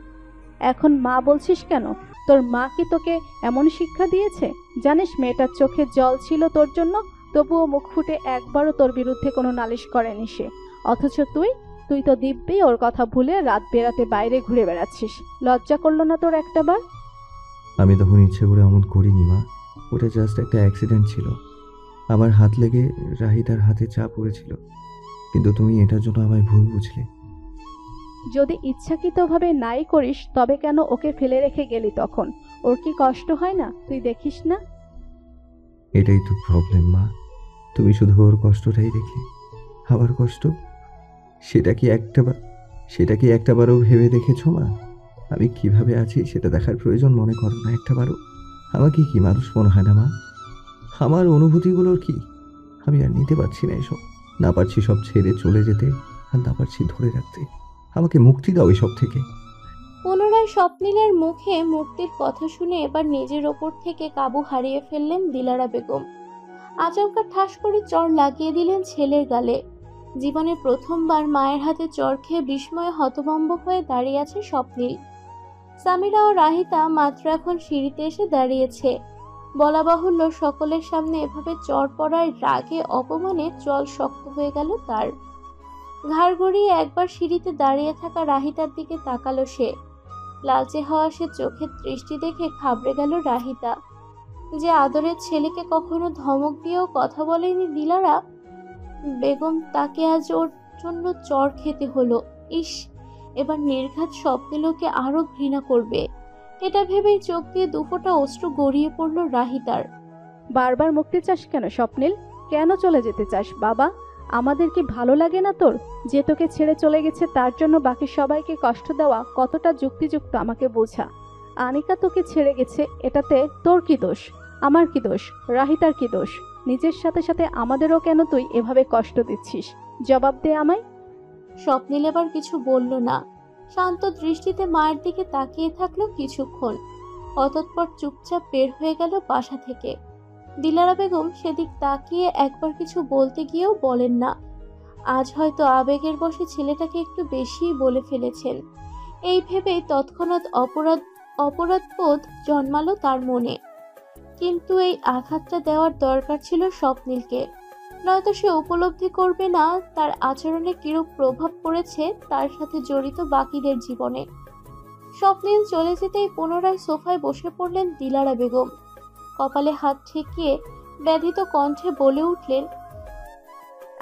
এখন মা বলছিস কেন? তোর মা কি তোকে এমন শিক্ষা দিয়েছে? জানিস মেয়েটার চোখে জল ছিল তোর জন্য, তবুও মুখ ফুটে একবারও তোর বিরুদ্ধে কোনো নালিশ করেনি সে। অথচ তুই তো দিব্যি ওর কথা ভুলে রাত বেরাতে বাইরে ঘুরে বেড়াচ্ছিস। লজ্জা করলো না তোর একটাবার? আমি তখন ইচ্ছে করে অমন করিনি মা। ওটা জাস্ট একটা অ্যাক্সিডেন্ট ছিল। আমার হাত লেগে রাহিতার হাতে চা পড়েছিল, কিন্তু তুমি এটার জন্য আমায় ভুল বুঝলে। যদি ইচ্ছাকৃতভাবে নাই করিস তবে কেন ওকে ফেলে রেখে গেলি তখন? ওর কি কষ্ট হয় না? তুই দেখিস না? এটাই তো প্রবলেম মা। তুমি শুধু ওর কষ্টটাই দেখলে, আমার কষ্ট সেটা কি একটাবারও ভেবে দেখেছো মা? আমি কিভাবে আছি সেটা দেখার প্রয়োজন মনে করো না একটাবারও? আমাকে কি মানুষ মনে হয় না মা? আমার অনুভূতিগুলোর কি আমি আর নিতে পারছি না এসব। না পারছি সব ছেড়ে চলে যেতে, আর না পারছি ধরে রাখতে। আমাকে মুক্তি দাও এসব থেকে। পুনরায় স্বপ্নিলের মুখে মুক্তির কথা শুনে এবার নিজের ওপর থেকে কাবু হারিয়ে ফেললেন দিলারা বেগম। আচমকা ঠাস করে চড় লাগিয়ে দিলেন ছেলের গালে। জীবনে প্রথমবার মায়ের হাতে চড় খেয়ে বিস্ময়ে হতভম্ব হয়ে দাঁড়িয়ে আছে স্বপ্নিল। সামিরা ও রাহিতা মাত্র এখন সিঁড়িতে এসে দাঁড়িয়েছে। বলা বাহুল্য সকলের সামনে এভাবে চড় পড়ার রাগে অপমানে জল শক্ত হয়ে গেল তার। ঘাড় গড়িয়ে একবার সিঁড়িতে দাঁড়িয়ে থাকা রাহিতার দিকে তাকালো সে। লালচে হওয়া সে চোখের দৃষ্টি দেখে ঘাবড়ে গেল রাহিতা। যে আদরের ছেলেকে কখনো ধমক দিয়েও কথা বলেনি দিলারা বেগম, তাকে আজ ওর জন্য চড় খেতে হলো। ইস, এবার নির্ঘাত স্বপ্নিলকে আরো ঘৃণা করবে, এটা ভেবেই চোখ দিয়ে দুফোঁটা অশ্রু গড়িয়ে পড়ল রাহিতার। বারবার মুক্তি চাস কেন স্বপ্নিল? কেন চলে যেতে চাস বাবা? আমাদের কি ভালো লাগে না তোর? যে তোকে ছেড়ে চলে গেছে তার জন্য বাকি সবাইকে কষ্ট দেওয়া কতটা যুক্তিযুক্ত আমাকে বোঝা। আনিকা তোকে ছেড়ে গেছে, এটাতে তোর কি দোষ? আমার কি দোষ? রাহিতার কি দোষ? নিজের সাথে সাথে আমাদেরও কেন তুই এভাবে কষ্ট দিচ্ছিস? জবাব দে আমায়। স্বপ্নিল এবার কিছু বলল না, শান্ত দৃষ্টিতে মায়ের দিকে তাকিয়ে থাকলো কিছুক্ষণ, অতঃপর চুপচাপ বের হয়ে গেল বাসা থেকে। দিলারা বেগম সেদিক তাকিয়ে একবার কিছু বলতে গিয়েও বলেন না। আজ হয়তো আবেগের বশে ছেলেটাকে একটু বেশিই বলে ফেলেছেন, এই ভেবেই তৎক্ষণাৎ অপরাধবোধ জন্মালো তার মনে। কিন্তু এই আঘাতটা দেওয়ার দরকার ছিল স্বপ্নিলকে, নয়তো সে উপলব্ধি করবে না তার আচরণে কিরূপ প্রভাব পড়েছে তার সাথে জড়িত বাকিদের জীবনে। স্বপ্নিল চলে যেতেই পুনরায় সোফায় বসে পড়লেন দিলারা বেগম। কপালে হাত ঠেকিয়ে ব্যথিত কণ্ঠে বলে উঠলেন,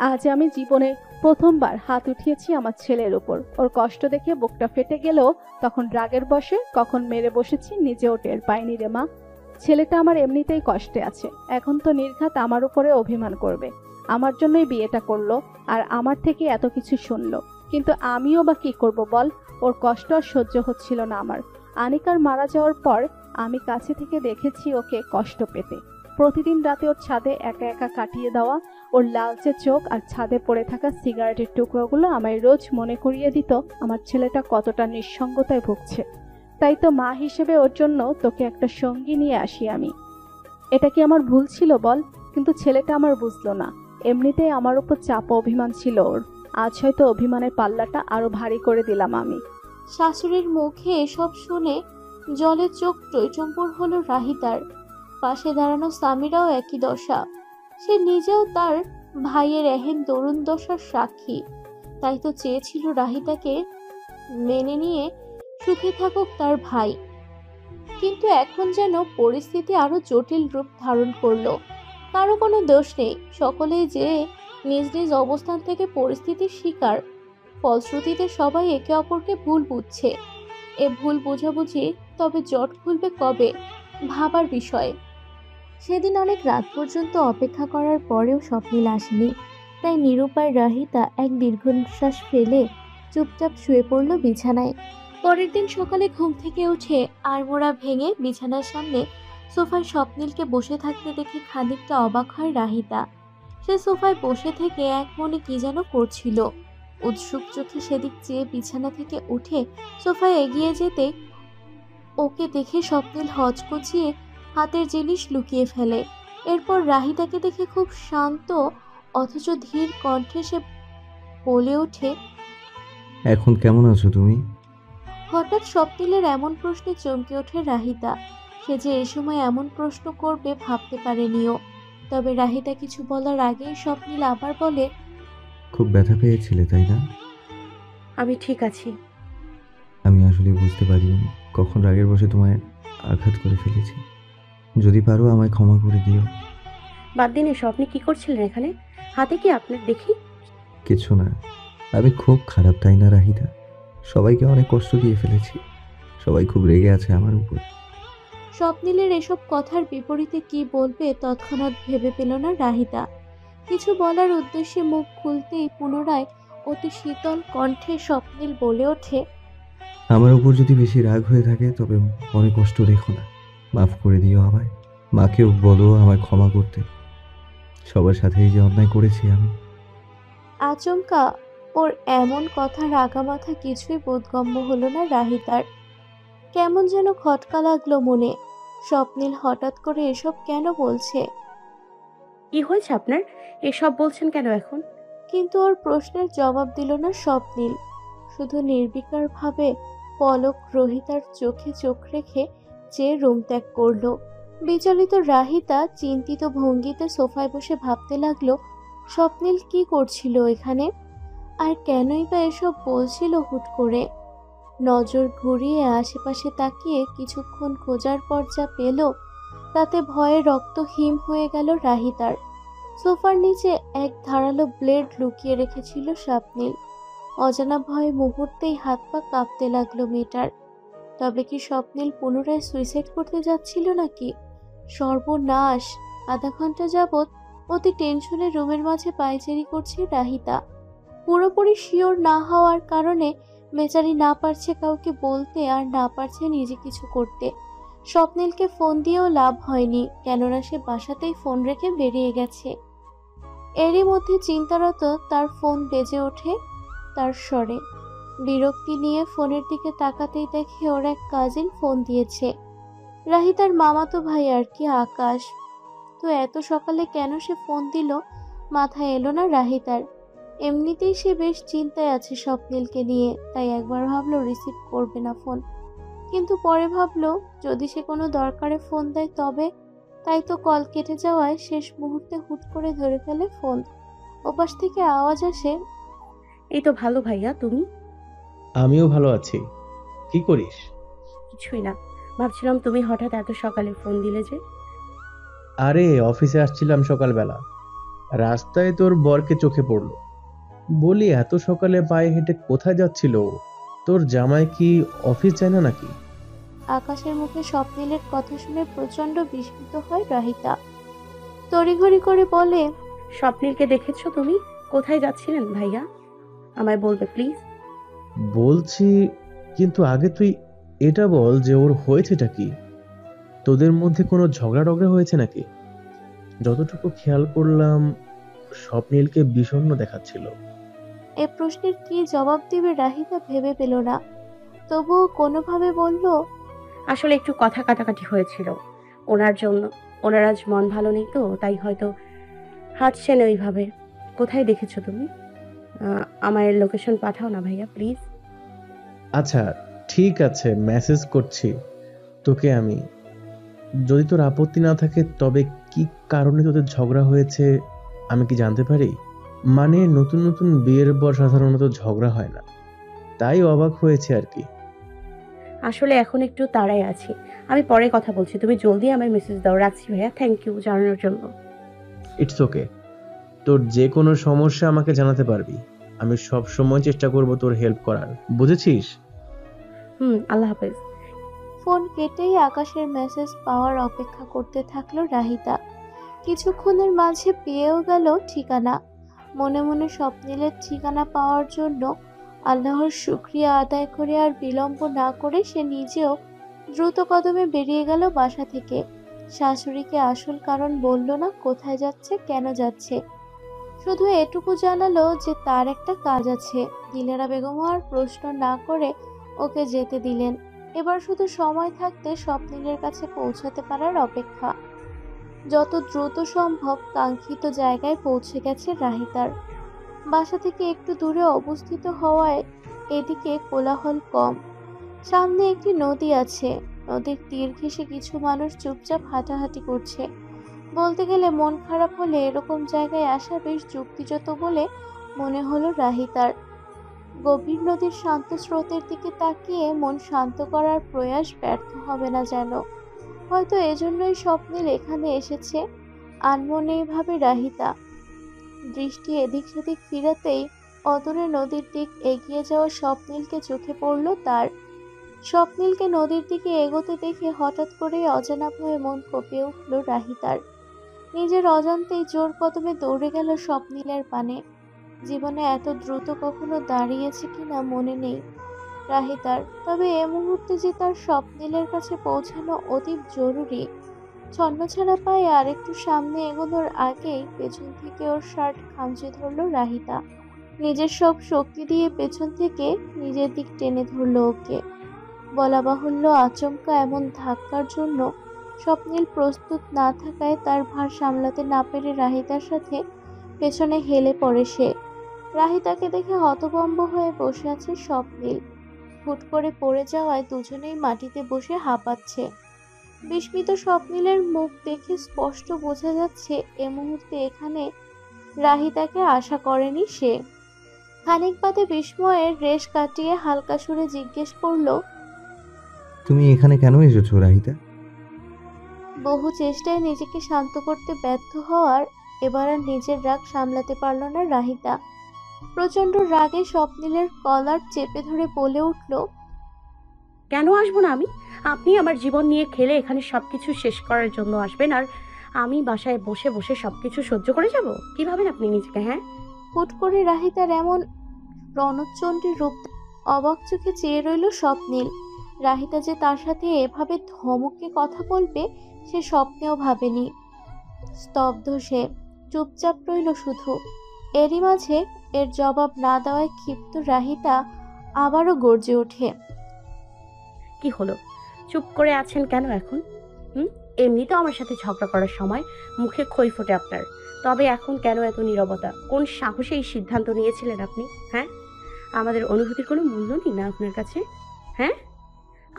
আজ আমি জীবনে প্রথমবার হাত উঠিয়েছি আমার ছেলের উপর। ওর কষ্ট দেখে বুকটা ফেটে গেলেও তখন রাগের বশে কখন মেরে বসেছি নিজেও টের পাইনি রে মা। ছেলেটা আমার এমনিতেই কষ্টে আছে, এখন তো নির্ঘাত আমার উপরে অভিমান করবে। আমার জন্যই বিয়েটা করলো আর আমার থেকে এত কিছু শুনলো, কিন্তু আমিও বা কি করব বল? ওর কষ্ট আর সহ্য হচ্ছিল না আমার। আনিকার মারা যাওয়ার পর আমি কাছে থেকে দেখেছি ওকে কষ্ট পেতে। প্রতিদিন রাতে ওর ছাদে একা একা কাটিয়ে দেওয়া, ওর লালচে চোখ আর ছাদে পড়ে থাকা সিগারেটের টুকরোগুলো আমায় রোজ মনে করিয়ে দিত আমার ছেলেটা কতটা নিঃসঙ্গতায় ভুগছে। তাই তো মা হিসেবে ওর জন্য তোকে একটা সঙ্গী নিয়ে আসি আমি। এটা কি আমার ভুল ছিল বল? কিন্তু ছেলেটা আমার বুঝলো না। এমনিতেই আমার উপর চাপ অভিমান ছিল ওর। আজ হয়তো অভিমানের পাল্লাটা আরো ভারী করে দিলাম আমি। শাশুড়ির মুখে এসব শুনে জলে চোখ টইচম্বর হলো রাহিতার। পাশে দাঁড়ানো সামিরাও একই দশা। সে নিজেও তার ভাইয়ের এহেন তরুণ দশার সাক্ষী। তাই তো চেয়েছিল রাহিতাকে মেনে নিয়ে সুখে থাকুক তার ভাই। কিন্তু এখন যেন পরিস্থিতি আরো জটিল রূপ ধারণ করলো। কারো কোনো দোষ নেই, সকলেই যে নিজ নিজ অবস্থান থেকে পরিস্থিতির শিকার। ফলশ্রুতিতে সবাই একে অপরকে ভুল বুঝছে। এ ভুল বোঝাবুঝি তবে জট খুলবে কবে, ভাবার বিষয়। সেদিন অনেক রাত পর্যন্ত অপেক্ষা করার পরেও স্বপ্নিল আসেনি। তাই নিরুপায় রাহিতা এক দীর্ঘশ্বাস ফেলে চুপচাপ শুয়ে পড়ল বিছানায়। পরের দিন সকালে ঘুম থেকে উঠে আড়মোড়া ভেঙে বিছানার সামনে সোফায় স্বপ্নিলকে বসে থাকতে দেখে খানিকটা অবাক হয় রাহিতা। সে সোফায় বসে থেকে এক মনে কি যেন করছিল। উৎসুক চোখে সেদিক চেয়ে বিছানা থেকে উঠে সোফায় এগিয়ে যেতে ওকে দেখে স্বপ্নিল হচকচিয়ে হাতের জিনিস লুকিয়ে ফেলে। এরপর রাহিতাকে দেখে খুব শান্ত অথচ ধীর কণ্ঠে সে বলে ওঠে, এখন কেমন আছো তুমি? হঠাৎ স্বপ্নিলের এমন প্রশ্নে চমকে ওঠে রাহিতা। সে যে এ সময় এমন প্রশ্ন করবে ভাবতে পারেনিও। তবে রাহিতা কিছু বলার আগেই স্বপ্নিল আবার বলে, খুব ব্যথা পেয়েছিলে তাই না? আমি ঠিক আছি। আমি আসলে বুঝতে পারিনি কখন রাগের বশে তোমায় আঘাত করে ফেলেছি। যদি পারো আমায় ক্ষমা করে দিও। বাদ দিন এসব, আপনি কি করছিলেন এখানে? হাতে কি আপনার দেখি? কিছু না, আমি খুব খারাপ তাই না রাহিতা? সবাইকে অনেক কষ্ট দিয়ে ফেলেছি। সবাই খুব রেগে আছে আমার উপর। স্বপ্নিলের এসব কথার বিপরীতে কি বলবে তৎক্ষণাৎ ভেবে পেল না রাহিতা। কিছু বলার উদ্দেশ্যে মুখ খুলতেই পুনরায় অতি শীতল কণ্ঠে স্বপ্নিল বলে ওঠে, আমার উপর যদি বেশি রাগ হয়ে থাকে তবে মনে কষ্ট রেখো না, মাফ করে দিও আমায়। মাকেও বলো আমায় ক্ষমা করতে। সবার সাথেই যে অন্যায় করেছি আমি। আচমকা ওর এমন কথা রাগামাথা কিছুই বোধগম্য হলো না রাহিতার। কেমন যেন খটকা লাগলো মনে। স্বপ্নিল হঠাৎ করে এসব কেন বলছে? কি হয়েছে আপনার? এসব বলছেন কেন এখন? কিন্তু ওর প্রশ্নের জবাব দিল না স্বপ্নিল। শুধু নির্বিকার ভাবে পলক রহিতার চোখে চোখ রেখে চেয়ে রুম ত্যাগ করলো। বিচলিত রাহিতা চিন্তিত ভঙ্গিতে সোফায় বসে ভাবতে লাগলো স্বপ্নিল কি করছিল এখানে, আর কেনই বা এসব বলছিল হুট করে। নজর ঘুরিয়ে আশেপাশে তাকিয়ে কিছুক্ষণ খোঁজার পর যা পেল তাতে ভয়ে রক্ত হিম হয়ে গেল রাহিতার। সোফার নিচে এক ধারালো ব্লেড লুকিয়ে রেখেছিল স্বপ্নিল। অজানা ভয়ে মুহূর্তেই হাত পা কাঁপতে লাগলো মেয়েটার। তবে কি স্বপ্নিল পুনরায় সুইসাইড করতে যাচ্ছিল নাকি? সর্বনাশ! আধা ঘন্টা যাবৎ অতি টেনশনে রুমের মাঝে পায়চারি করছে রাহিতা। পুরোপুরি শিওর না হওয়ার কারণে বেচারি না পারছে কাউকে বলতে আর না পারছে নিজে কিছু করতে। স্বপ্নিলকে ফোন দিয়েও লাভ হয়নি, কেননা সে বাসাতেই ফোন রেখে বেরিয়ে গেছে। এরই মধ্যে চিন্তারত তার ফোন বেজে ওঠে তার স্বরে। বিরক্তি নিয়ে ফোনের দিকে তাকাতেই দেখে ওর এক কাজিন ফোন দিয়েছে। রাহিতার মামাতো ভাই আর কি, আকাশ। তো এত সকালে কেন সে ফোন দিল মাথায় এলো না রাহিতার। এমনিতেই সে বেশ চিন্তায় আছে স্বপ্নিলকে নিয়ে, তাই একবার ভাবলো রিসিভ করবে না ফোন, কিন্তু পরে ভাবলো যদি সে কোনো দরকারে ফোন দেয় তবে, তাই তো কল কেটে যাওয়ায় শেষ মুহূর্তে হুট করে ধরে ফেলে ফোন। ওপাশ থেকে আওয়াজ আসে, এই তো ভালো ভাইয়া, তুমি? আমিও ভালো আছি। কি করিস? কিছুই না, ভাবছিলাম তুমি হঠাৎ এত সকালে ফোন দিলে যে। আরে অফিসে আসছিলাম সকালবেলা, রাস্তায় তোর বরকে চোখে পড়লো। বলি এত সকালে পায়ে হেঁটে কোথায় যাচ্ছিল ও? তোর জামাই কি অফিস যায় না নাকি? আকাশের মুখে স্বপ্নিলের কথা শুনে প্রচন্ড বিস্মিত হয় রাহিতা। তড়িঘড়ি করে বলে, স্বপ্নিলকে দেখেছো তুমি? কোথায় যাচ্ছিলেন ভাইয়া, আমায় বলবে প্লিজ? বলছি, কিন্তু আগে তুই এটা বল যে ওর হয়েছেটা কি? তোদের মধ্যে কোনো ঝগড়া টগড়া হয়েছে নাকি? যতটুকু খেয়াল করলাম স্বপ্নিলকে বিষণ্ণ দেখাচ্ছিল। এ প্রশ্নের কি জবাব দিবে রাহিতা ভেবে পেল না, তবুও কোনোভাবে বলল, আসলে একটু কথা কাটাকাটি হয়েছিল ওনার জন্য। ওনার আজ মন ভালো নেই তো, তাই হয়তো হাঁটছেন ওইভাবে। কোথায় দেখেছো তুমি? আমার লোকেশন পাঠাও না ভাইয়া প্লিজ। আচ্ছা ঠিক আছে, মেসেজ করছি তোকে আমি। যদি তোর আপত্তি না থাকে তবে কি কারণে তোদের ঝগড়া হয়েছে আমি কি জানতে পারি? মানে নতুন নতুন বিয়ের পর সাধারণত ঝগড়া হয় না, তাই অবাক হয়েছে আর কি। আসলে এখন একটু তাড়ায় আছি, আমি পরে কথা বলছি। তুমি জলদি আমার মেসেজ দাও। রাখছি ভাইয়া, থ্যাংক ইউ জানানোর জন্য। ইটস ওকে, তোর যে কোনো সমস্যা আমাকে জানাতে পারবি। আমি সব সময় চেষ্টা করব তোর হেল্প করার, বুঝেছিস? আল্লাহ হাফেজ। ফোন কেটেই আকাশের মেসেজ পাওয়ার অপেক্ষা করতে থাকলো রাহিতা। কিছুক্ষণের মাঝে পেয়েও গেল ঠিকানা। মনে মনে স্বপ্নিলের ঠিকানা পাওয়ার জন্য আল্লাহর শুকরিয়া আদায় করে আর বিলম্ব না করে সে নিজেও দ্রুত কদমে বেরিয়ে গেল বাসা থেকে। শাশুড়িকে আসল কারণ বলল না, কোথায় যাচ্ছে, কেন যাচ্ছে, শুধু এটুকু জানালো যে তার একটা কাজ আছে। দিলেরা বেগম আর প্রশ্ন না করে ওকে যেতে দিলেন। এবার শুধু সময় থাকতে স্বপ্নিলের কাছে পৌঁছাতে পারার অপেক্ষা। যত দ্রুত সম্ভব কাঙ্ক্ষিত জায়গায় পৌঁছে গেছে রাহিতার। বাসা থেকে একটু দূরে অবস্থিত হওয়ায় এদিকে কোলাহল কম। সামনে একটি নদী আছে, নদীর তীর ঘেঁষে কিছু মানুষ চুপচাপ হাঁটাহাঁটি করছে। বলতে গেলে মন খারাপ হলে এরকম জায়গায় আসা বেশ যুক্তিযুক্ত বলে মনে হলো রাহিতার। গভীর নদীর শান্ত স্রোতের দিকে তাকিয়ে মন শান্ত করার প্রয়াস ব্যর্থ হবে না যেন। হয়তো এজন্যই স্বপ্নিল এখানে এসেছে, আনমনেই ভাবে রাহিতা। দৃষ্টি এদিক সেদিক ফিরাতেই অদূরে নদীর দিক এগিয়ে যাওয়া স্বপ্নিলকে চোখে পড়ল তার। স্বপ্নিলকে নদীর দিকে এগোতে দেখে হঠাৎ করেই অজানা ভয়ে মন কঁপিয়ে উঠল রাহিতার। নিজের অজান্তেই জোর কদমে দৌড়ে গেল স্বপ্নিলের পানে। জীবনে এত দ্রুত কখনো দাঁড়িয়েছে কিনা মনে নেই রাহিতার, তবে এ মুহূর্তে যে তার স্বপ্নিলের কাছে পৌঁছানো অতি জরুরি। ছন্নছাড়া পায়ে আরেকটু সামনে এগোনোর আগেই পেছন থেকে ওর শার্ট খামচে ধরল রাহিতা। নিজের সব শক্তি দিয়ে পেছন থেকে নিজের দিক টেনে ধরল ওকে। বলা বাহুল্য আচমকা এমন ধাক্কার জন্য স্বপ্নিল প্রস্তুত না থাকায় তার ভার সামলাতে না পেরে রাহিতার সাথে পেছনে হেলে পড়ে সে। রাহিতাকে দেখে হতভম্ব হয়ে বসে আছে স্বপ্নিল। হুট করে পড়ে যাওয়ায় দুজনেই মাটিতে বসে হাঁপাচ্ছে। বিস্মিত স্বপ্নিলের মুখ দেখে স্পষ্ট বোঝা যাচ্ছে এ মুহূর্তে এখানে রাহিতাকে আশা করেনি সে। খানিক বাদে বিস্ময়ের রেশ কাটিয়ে হালকা সুরে জিজ্ঞেস করলো, তুমি এখানে কেন এসেছো রাহিতা? বহু চেষ্টায় নিজেকে শান্ত করতে ব্যর্থ হওয়ার এবার আর নিজের রাগ সামলাতে পারল না রাহিতা। প্রচন্ড রাগে স্বপ্নিলের কলার চেপে ধরে বলে উঠল, কেন আসবো না আমি? আপনি আমার জীবন নিয়ে খেলে এখানে সবকিছু শেষ করার জন্য আসবেন, আর আমি বাসায় বসে বসে সবকিছু সহ্য করে যাব? কি ভাবেন আপনি নিজেকে? হ্যাঁ, হুট করে রাহিতার এমন রণচণ্ডীর রূপ অবাক চোখে চেয়ে রইল স্বপ্নীল। রাহিতা যে তার সাথে এভাবে ধমকে কথা বলবে সে স্বপ্নেও ভাবেনি। স্তব্ধ সে, চুপচাপ রইল শুধু। এরই মাঝে এর জবাব না দেওয়ায় ক্ষিপ্ত রাহিতা আবারও গর্জে ওঠে। কি হলো? চুপ করে আছেন কেন এখন? এমনি তো আমার সাথে ঝগড়া করার সময় মুখে খই ফোটে আপনার, তবে এখন কেন এত নীরবতা? কোন সাহসে এই সিদ্ধান্ত নিয়েছিলেন আপনি? হ্যাঁ, আমাদের অনুভূতির কোনো মূল্য নেই না আপনার কাছে? হ্যাঁ,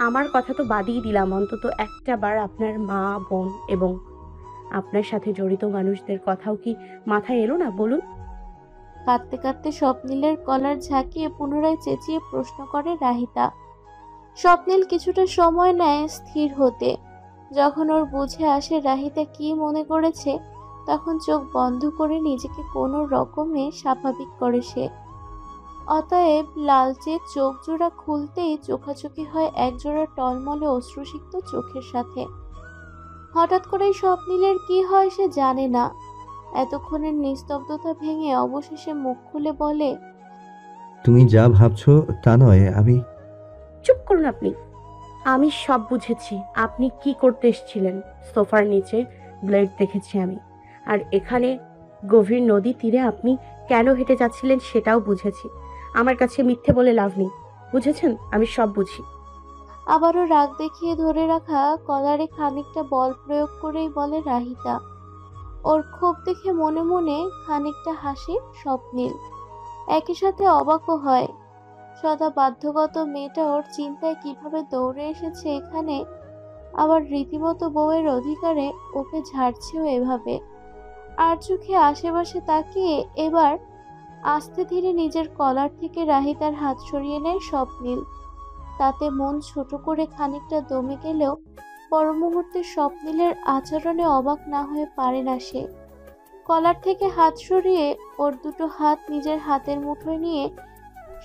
আমার কথা তো বাদই দিলাম, অন্তত একটা বার আপনার মা, বোন এবং আপনার সাথে জড়িত মানুষদের কথাও কি মাথায় এলো না বলুন? কাঁদতে কাঁদতে স্বপ্নীলের কলার ঝাঁকিয়ে পুনরায় চেঁচিয়ে প্রশ্ন করে রাহিতা। স্বপ্নীল কিছুটা সময় নেয় স্থির হতে। যখন ওর বুঝে আসে রাহিতা কি মনে করেছে, তখন চোখ বন্ধ করে নিজেকে কোনো রকমে স্বাভাবিক করে সে। অতএব লালচে চোখ জোড়া খুলতেই চোখাচোখি হয় একজোড়া টলমলে অশ্রুসিক্ত চোখের সাথে। হঠাৎ করেই স্বপ্নীলের কি হয় সে জানে না। এতক্ষণের নিস্তব্ধতা ভেঙে অবশেষে মুখ খুলে বলে, তুমি যা ভাবছো তা নয়, আমি চুপ করুন আপনি। আমি সব বুঝেছি। আপনি কি করতে এসেছিলেন। সোফার নিচে ব্লেড দেখেছি আমি, আর এখানে গভীর নদী তীরে আপনি কেন হেঁটে যাচ্ছিলেন সেটাও বুঝেছি। আমার কাছে মিথ্যে বলে লাভ নেই, বুঝেছেন? আমি সব বুঝি। আবারও রাগ দেখিয়ে ধরে রাখা কলারে খানিকটা বল প্রয়োগ করেই বলে রাহিতা। ওর ক্ষোভ দেখে মনে মনে খানিকটা হাসে স্বপ্নীল। একই সাথে অবাকও হয়। সদা বাধ্যগত মেয়েটা ওর চিন্তায় কিভাবে দৌড়ে এসেছে এখানে, আবার রীতিমতো বউয়ের অধিকারে ওকে ঝাড়ছেও এভাবে। আর চোখে আশেপাশে তাকিয়ে এবার আস্তে ধীরে নিজের কলার থেকে রাহিতার হাত সরিয়ে নেয় স্বপ্নীল। তাতে মন ছোট করে খানিকটা দমে গেলেও পর মুহূর্তে স্বপ্নীলের আচরণে অবাক না হয়ে পারে না সে। কলার থেকে হাত সরিয়ে ওর দুটো হাত নিজের হাতের মুঠোয় নিয়ে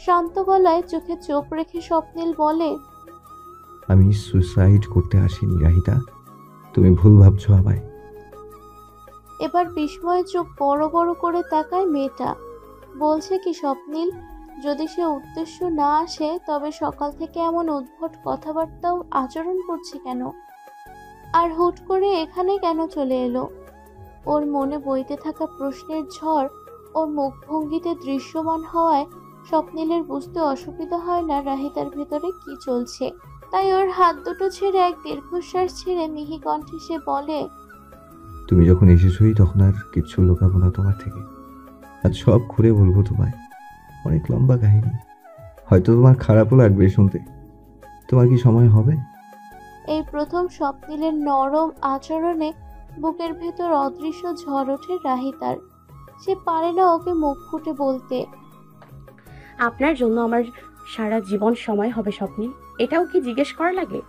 শান্ত গলায় চোখে চোখ রেখে স্বপ্নীল বলে, আমি সুসাইড করতে আসিনি রাহিতা, তুমি ভুল ভাবছো আমায়। এবার বিস্ময়ে চোখ বড় বড় করে তাকায় মেয়েটা। বলছে কি স্বপ্নীল? যদি সে উদ্দেশ্য না আসে তবে সকাল থেকে এমন উদ্ভট কথাবার্তাও আচরণ করছে কেন? আর হুট করে এখানে কেন চলে এলো? ওর মনে বইতে থাকা প্রশ্নের ঝড় ওর মুখভঙ্গিতে দৃশ্যমান হওয়ায় স্বপ্নীলের বুঝতে অসুবিধা হয় না রাহিতার ভেতরে কি চলছে। তাই ওর হাত দুটো ছেড়ে এক দীর্ঘশ্বাস ছেড়ে মিহি কণ্ঠে সে বলে, তুমি যখন এসেছোই তখন আর কিচ্ছু লুকাবো না তোমার থেকে। আজ সব খুলে বলবো তোমায়। অনেক লম্বা কাহিনী, হয়তো তোমার খারাপও লাগবে শুনতে। তোমার কি সময় হবে? এই প্রথম স্বপ্নীলের নরম আচরণে বুকের ভেতর অদৃশ্য ঝড় ওঠে রাহিতার। সে পারে না ওকে মুখ ফুটে বলতে। আপনার জন্য আমার সারা জীবন সময় হবে স্বপ্নীল, এটাও কি জিজ্ঞেস করা লাগে?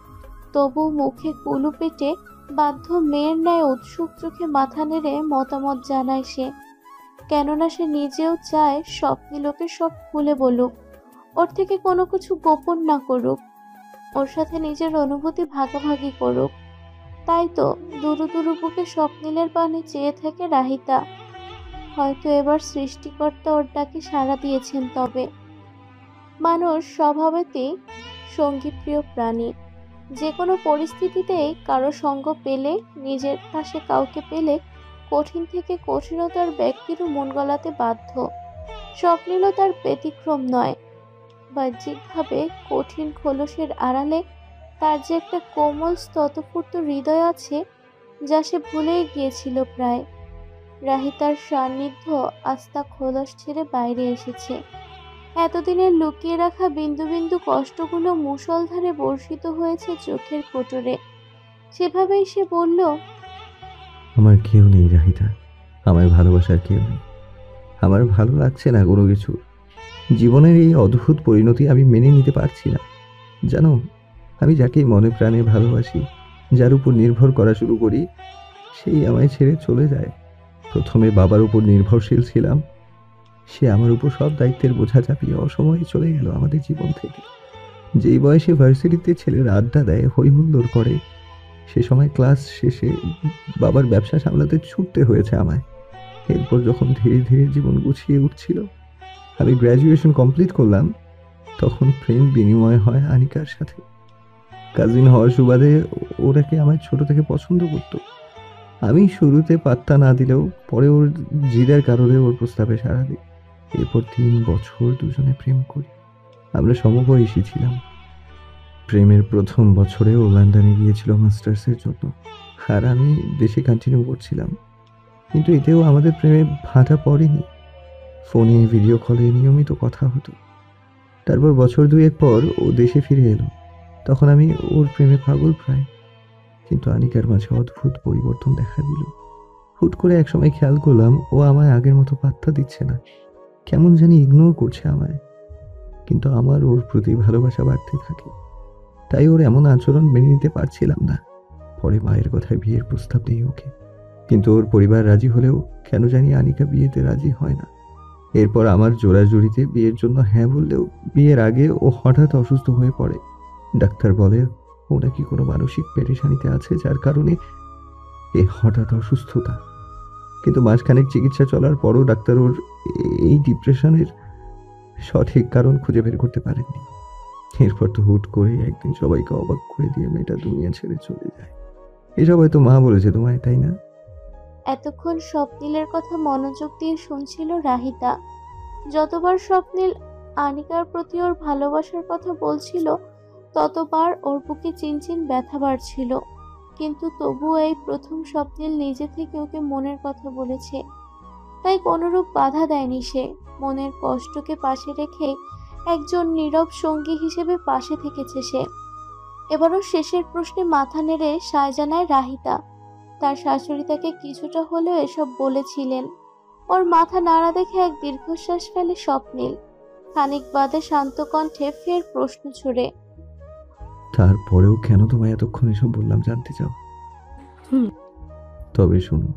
তবু মুখে কুলু পেটে বাধ্য মেয়ের ন্যায় উৎসুক চোখে মাথা নেড়ে মতামত জানায় সে। কেননা সে নিজেও চায় স্বপ্নীল ওকে সব খুলে বলুক, ওর থেকে কোনো কিছু গোপন না করুক, ওর সাথে নিজের অনুভূতি ভাগাভাগি করুক। তাই তো দুরু দুরু বুকে স্বপ্নীলের পানে চেয়ে থাকে রাহিতা। হয়তো এবার সৃষ্টিকর্তা ওর ডাকে সাড়া দিয়েছেন। তবে মানুষ স্বভাবেতেই সঙ্গীপ্রিয় প্রাণী। যে কোনো পরিস্থিতিতেই কারো সঙ্গ পেলে, নিজের পাশে কাউকে পেলে কঠিন থেকে কঠিনতার ব্যক্তিরও মন গলাতে বাধ্য। স্বপ্নীলও তার ব্যতিক্রম নয়। বাহ্যিকভাবে কঠিন খোলসের আড়ালে তার যে একটা কোমল স্ততপূর্ত হৃদয় আছে, যা সে ভুলেই গিয়েছিল প্রায়। রাহিতার সান্নিধ্য আস্থা খোলস ছেড়ে বাইরে এসেছে। এতদিনের লুকিয়ে রাখা বিন্দু বিন্দু কষ্টগুলো মুষলধারে বর্ষিত হয়েছে চোখের কোটরে। সেভাবেই সে বলল, আমার কেউ নেই রাহিতা, আমায় ভালোবাসার কেউ নেই। আমার ভালো লাগছে না কোনো কিছু। জীবনের এই অদ্ভুত পরিণতি আমি মেনে নিতে পারছি না। জানো, আমি যাকেই মনে প্রাণে ভালোবাসি, যার উপর নির্ভর করা শুরু করি, সেই আমায় ছেড়ে চলে যায়। প্রথমে বাবার উপর নির্ভরশীল ছিলাম, সে আমার উপর সব দায়িত্বের বোঝা চাপিয়ে অসময়ে চলে গেল আমাদের জীবন থেকে। যেই বয়সে ভার্সিটিতে ছেলেরা আড্ডা দেয়, হই হুল্লোড় করে, সে সময় ক্লাস শেষে বাবার ব্যবসা সামলাতে ছুটতে হয়েছে আমায়। এরপর যখন ধীরে ধীরে জীবন গুছিয়ে উঠছিল, আমি গ্র্যাজুয়েশন কমপ্লিট করলাম, তখন প্রেম বিনিময় হয় আনিকার সাথে। কাজিন হওয়ার সুবাদে ওরাকে আমায় ছোট থেকে পছন্দ করতো। আমি শুরুতে পাত্তা না দিলেও পরে ওর জিদের কারণে ওর প্রস্তাবে সাড়া দিই। এরপর 3 বছর দুজনে প্রেম করি। আমরা সমবয়সী ছিলাম। প্রেমের প্রথম বছরে ও লন্ডনে গিয়েছিল মাস্টার্সের জন্য, আর আমি দেশে কন্টিনিউ করছিলাম। কিন্তু এতেও আমাদের প্রেমে ভাটা পড়েনি। ফোনে ভিডিও কলে নিয়মিত কথা হতো। তারপর বছর 2 পর ও দেশে ফিরে এলো। তখন আমি ওর প্রেমে পাগল প্রায়। কিন্তু আনিকার মাঝে অদ্ভুত পরিবর্তন দেখা দিল। হুট করে একসময় খেয়াল করলাম ও আমায় আগের মতো পাত্তা দিচ্ছে না, কেমন জানি ইগনোর করছে আমায়। কিন্তু আমার ওর প্রতি ভালোবাসা বাড়তে থাকে, তাই ওর এমন আচরণ মেনে নিতে পারছিলাম না। পরে মায়ের কথায় বিয়ের প্রস্তাব দিই ওকে, কিন্তু ওর পরিবার রাজি হলেও কেন জানি আনিকা বিয়েতে রাজি হয় না। এরপর আমার জোরাজুরিতে বিয়ের জন্য হ্যাঁ বললেও বিয়ের আগে ও হঠাৎ অসুস্থ হয়ে পড়ে। ডাক্তার বলে ও নাকি কোনো মানসিক পেরেশানিতে আছে, যার কারণে এই হঠাৎ অসুস্থতা। কিন্তু মাসখানেক চিকিৎসা চলার পরও ডাক্তার ওর এই ডিপ্রেশনের সঠিক কারণ খুঁজে বের করতে পারেননি। এরপর তো হুট করে একদিন সবাইকে অবাক করে দিয়ে মেয়েটা দুনিয়া ছেড়ে চলে যায়। এসব হয়তো মা বলেছে তোমায়, তাই না? এতক্ষণ স্বপ্নিলের কথা মনোযোগ দিয়ে শুনছিল রাহিতা। যতবার স্বপ্নিল আনিকার প্রতি ওর ভালোবাসার কথা বলছিল, ততবার ওর বুকে চিনচিন ব্যথা বাড়ছিল। কিন্তু তবুও এই প্রথম স্বপ্নিল নিজে থেকে ওকে মনের কথা বলেছে, তাই কোনোরূপ বাধা দেয়নি সে। মনের কষ্টকে পাশে রেখে একজন নীরব সঙ্গী হিসেবে পাশে থেকেছে সে। এবারও শেষের প্রশ্নে মাথা নেড়ে সায় জানায় রাহিতা। তার শাশুড়ি তাকে কিছুটা হলেও এসব বলেছিলেন। ওর মাথা নাড়া দেখে এক দীর্ঘশ্বাস ফেলে স্বপ্নিল। খানিক বাদে শান্ত কণ্ঠে ফের প্রশ্ন ছুড়ে, তারপরেও কেন তোমায় এতক্ষণ এসব বললাম জানতে চাও? হুম। তবে শুনো,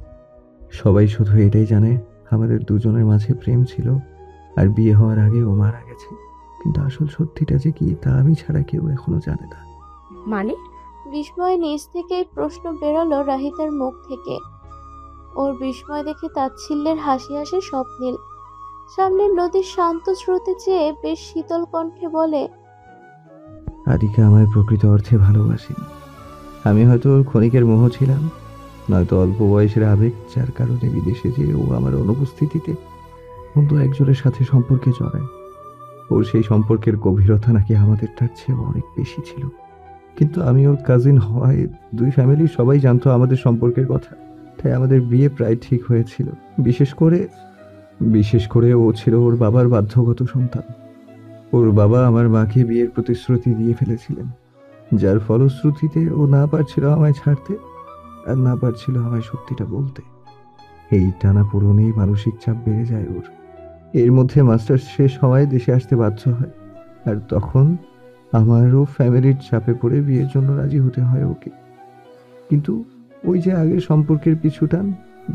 সবাই শুধু এটাই জানে আমাদের দুজনের মাঝে প্রেম ছিল, আর বিয়ে হওয়ার আগে ও মারা গেছে। কিন্তু আসল সত্যিটা যে কি তা আমি ছাড়া কেউ এখনো জানে না। মানে? বিস্ময় নিজ থেকেই প্রশ্ন বেরোলো রাহিতার মুখ থেকে। ওর বিস্ময় দেখে তাচ্ছিল্যের হাসি হাসে স্বপ্নিল। সামনের নদীর শান্ত স্রোতে চেয়ে বেশ শীতল কণ্ঠে বলে, আদিকা আমায় প্রকৃত অর্থে ভালোবাসেনি। আমি হয়তো ওর ক্ষণিকের মোহ ছিলাম, নয়তো অল্প বয়সের আবেগ, যার কারণে বিদেশে যেয়ে ও আমার অনুপস্থিতিতে অন্য একজনের সাথে সম্পর্কে জড়ায়। ওর সেই সম্পর্কের গভীরতা নাকি আমাদেরটার চেয়ে অনেক বেশি ছিল। কিন্তু আমি ওর কাজিন হওয়ায় 2 ফ্যামিলির সবাই জানতো আমাদের সম্পর্কের কথা, তাই আমাদের বিয়ে প্রায় ঠিক হয়েছিল। বিশেষ করে ও ছিল ওর বাবার বাধ্যগত সন্তান। ওর বাবা আমার মাকে বিয়ের প্রতিশ্রুতি দিয়ে ফেলেছিলেন, যার ফলশ্রুতিতে ও না পারছিল আমায় ছাড়তে, আর না পারছিল আমায় সত্যিটা বলতে। এই টানাপোড়েনেই মানসিক চাপ বেড়ে যায় ওর। এর মধ্যে মাস্টার্স শেষ হওয়ায় দেশে আসতে বাধ্য হয়, আর তখন আমারও ফ্যামিলির চাপে পড়ে বিয়ের জন্য রাজি হতে হয় ওকে। কিন্তু ওই যে আগের সম্পর্কের পিছুটান,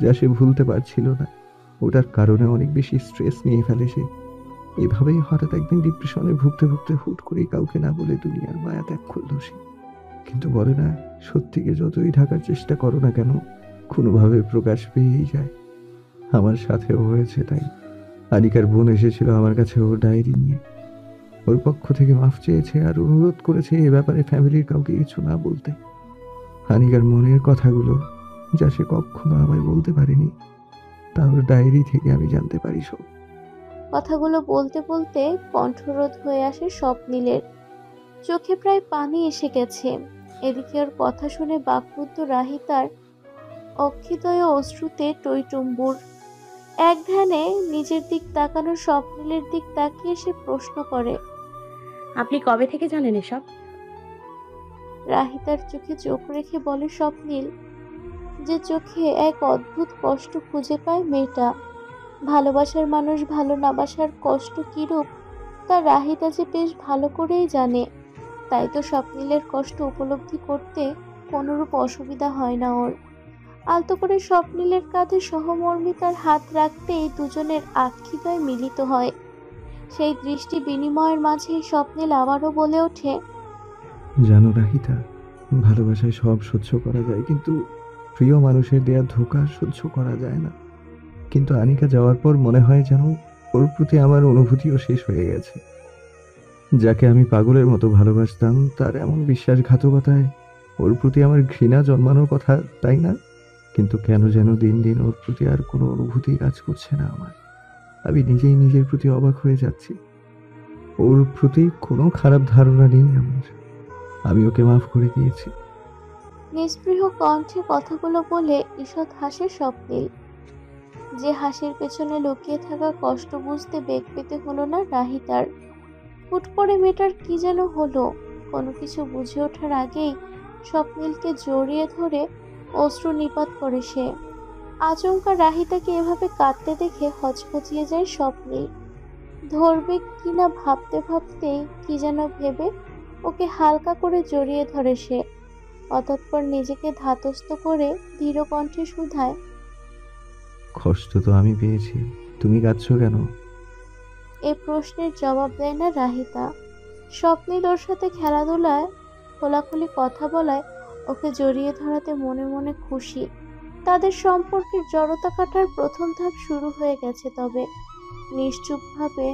যা সে ভুলতে পারছিল না, ওটার কারণে অনেক বেশি স্ট্রেস নিয়ে ফেলে সে। এভাবেই হঠাৎ একদিন ডিপ্রেশনে ভুগতে ভুগতে হুট করেই কাউকে না বলে দুনিয়ার মায়া ত্যাগ করল সে। কিন্তু বলে না, সত্যিকে যতই ঢাকার চেষ্টা করো না কেন, কোনোভাবে প্রকাশ পেয়েই যায়। আমার সাথেও হয়েছে তাই। আনিকার বোন এসেছিল আমার কাছে ওর ডায়েরি নিয়ে। ওর পক্ষ থেকে মাফ চেয়েছে আর অনুরোধ করেছে এ ব্যাপারে ফ্যামিলির কাউকে কিছু না বলতে। আনিকার মনের কথাগুলো, যা সে কখনো আমায় বলতে পারেনি, তা ওর ডায়েরি থেকে আমি জানতে পারি সব। কথাগুলো বলতে বলতে কণ্ঠরোধ হয়ে আসে স্বপ্নিলের। চোখে প্রায় পানি এসে গেছে। এদিকে ওর কথা শুনে বাকরুদ্ধ রাহিতার অক্ষিদয় অশ্রুতে টইটুম্বুর। এক ধ্যানে নিজের দিক তাকানো স্বপ্নিলের দিক তাকিয়ে সে প্রশ্ন করে, আপনি কবে থেকে জানেন এসব? রাহিতার চোখে চোখ রেখে বলে স্বপ্নিল, যে চোখে এক অদ্ভুত কষ্ট খুঁজে পায় মেয়েটা। ভালোবাসার মানুষ ভালো না বাসার কষ্ট কিরূপ তা রাহিতা যে বেশ ভালো করেই জানে। তাই তো স্বপ্নিলের কষ্ট উপলব্ধি করতে কোনোরূপ অসুবিধা হয় না ওর। আলতো করে স্বপ্নিলের কাঁধে সহমর্মিতার হাত রাখতেই দুজনের আক্ষিদয় মিলিত হয়। সেই দৃষ্টি বিনিময়ের মাঝেই স্বপ্নিল আবারও বলে ওঠে, জানো রাহিতা, ভালোবাসায় সব সহ্য করা যায়, কিন্তু প্রিয় মানুষের দেয়া ধোঁকা সহ্য করা যায় না। কিন্তু আনিকা যাওয়ার পর মনে হয় যেন ওর প্রতি আমার অনুভূতিও শেষ হয়ে গেছে। যাকে আমি পাগলের মতো ভালোবাসতাম তার এমন বিশ্বাসঘাতকতায় ওর প্রতি আমার ঘৃণা জন্মানোর কথা, তাই না? কিন্তু কেন যেন দিন দিন ওর প্রতি আর কোনো অনুভূতি কাজ করছে না আমার। আমি নিজেই নিজের প্রতি অবাক হয়ে যাচ্ছি। ওর প্রতি কোনো খারাপ ধারণা নেই আমার। আমি ওকে মাফ করে দিয়েছি। নিস্পৃহ কণ্ঠে কথাগুলো বলে ঈষৎ হাসে স্বপ্নিল। যে হাসির পেছনে লুকিয়ে থাকা কষ্ট বুঝতে বেগ পেতে হলো না রাহিতার। হুট করে মেয়েটার কি যেন হলো, কোনো কিছু বুঝে ওঠার আগেই স্বপ্নিলকে জড়িয়ে ধরে অশ্রু নিপাত করে সে। আচমকা রাহিতাকে এভাবে কাঁদতে দেখে হচকচিয়ে যায় স্বপ্নিল। ধরবে কিনা ভাবতে ভাবতেই কি যেন ভেবে ওকে হালকা করে জড়িয়ে ধরে সে। অতঃপর নিজেকে ধাতস্থ করে ধীর কণ্ঠে শুধায়, কষ্ট তো আমি পেয়েছি, তুমি কাঁদছো কেন? এ প্রশ্নের জবাব দেয় না রাহিতা। স্বপ্নিল ওর সাথে খেলাধুলায় খোলাখুলি কথা বলায় ওকে জড়িয়ে ধরাতে মনে মনে খুশি। তাদের সম্পর্কের জড়তা কাটার প্রথম ধাপ শুরু হয়ে গেছে। তবে নিশ্চুপভাবে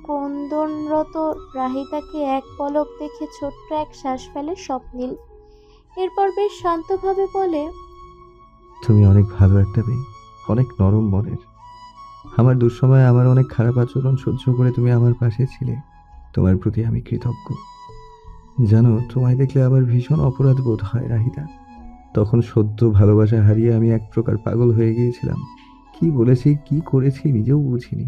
ক্রন্দনরত রাহিতাকে এক পলক দেখে ছোট্ট এক শ্বাস ফেলে স্বপ্নিল। এরপর বেশ শান্তভাবে বলে, তুমি অনেক ভালো একটা মেয়ে, অনেক নরম মনের। আমার দুঃসময়ে আমার অনেক খারাপ আচরণ সহ্য করে তুমি আমার পাশে ছিলে। তোমার প্রতি আমি কৃতজ্ঞ। জানো, তোমায় দেখলে আমার ভীষণ অপরাধ বোধ হয় রাহিতা। তখন সদ্য ভালোবাসা হারিয়ে আমি এক প্রকার পাগল হয়ে গিয়েছিলাম। কি বলেছি, কি করেছি নিজেও বুঝিনি।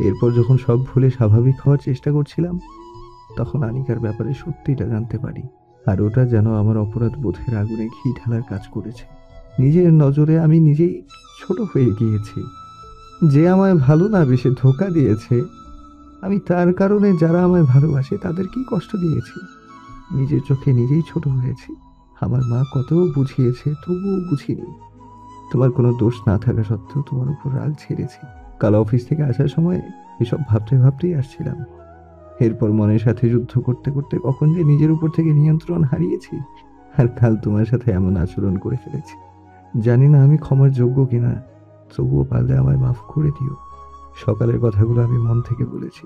এরপর যখন সব ভুলে স্বাভাবিক হওয়ার চেষ্টা করছিলাম, তখন আনিকার ব্যাপারে সত্যিটা জানতে পারি। আর ওটা যেন আমার অপরাধ বোধের আগুনে ঘি ঢালার কাজ করেছে। নিজের নজরে আমি নিজেই ছোট হয়ে গিয়েছি। যে আমায় ভালো না বেশে ধোঁকা দিয়েছে, আমি তার কারণে যারা আমায় ভালোবাসে তাদের কি কষ্ট দিয়েছি। নিজের চোখে নিজেই ছোট হয়েছি। আমার মা কত বুঝিয়েছে, তবুও বুঝিনি। তোমার কোনো দোষ না থাকা সত্ত্বেও তোমার উপর রাগ ছেড়েছি। কাল অফিস থেকে আসার সময় এসব ভাবতে ভাবতেই আসছিলাম। এরপর মনের সাথে যুদ্ধ করতে করতে কখন যে নিজের উপর থেকে নিয়ন্ত্রণ হারিয়েছি, আর কাল তোমার সাথে এমন আচরণ করে ফেলেছি। জানি না আমি ক্ষমার যোগ্য কিনা, তবুও পারলে আমায় মাফ করে দিও। সকালের কথাগুলো আমি মন থেকে বলেছি।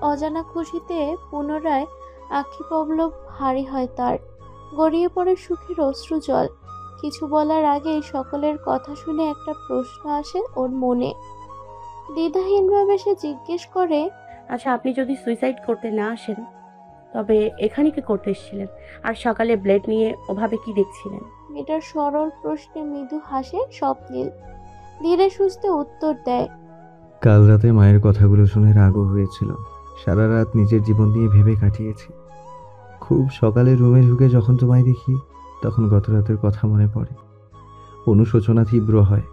অজানা খুশিতে পুনরায় আখি পল্লব ভারী হয় তার। গড়িয়ে পড়ে সুখের অশ্রুজল। কিছু বলার আগেই সকলের কথা শুনে একটা প্রশ্ন আসে ওর মনে। দ্বিধাহীনভাবে সে জিজ্ঞেস করে, আচ্ছা, আপনি যদি সুইসাইড করতে না আসেন তবে এখানে কি করতে এসেছিলেন? আর সকালে ব্লেড নিয়ে ওভাবে কি দেখছিলেন? মেয়েটার সরল প্রশ্নে মৃদু হাসে স্বপ্নিল। ধীরে সুস্থে উত্তর দেয়, কাল রাতে মায়ের কথাগুলো শুনে রাগও হয়েছিল। সারা রাত নিজের জীবন নিয়ে ভেবে কাটিয়েছি। খুব সকালে রুমে ঢুকে যখন তোমায় দেখি, তখন গত রাতের কথা মনে পড়ে। অনুশোচনা তীব্র হয়।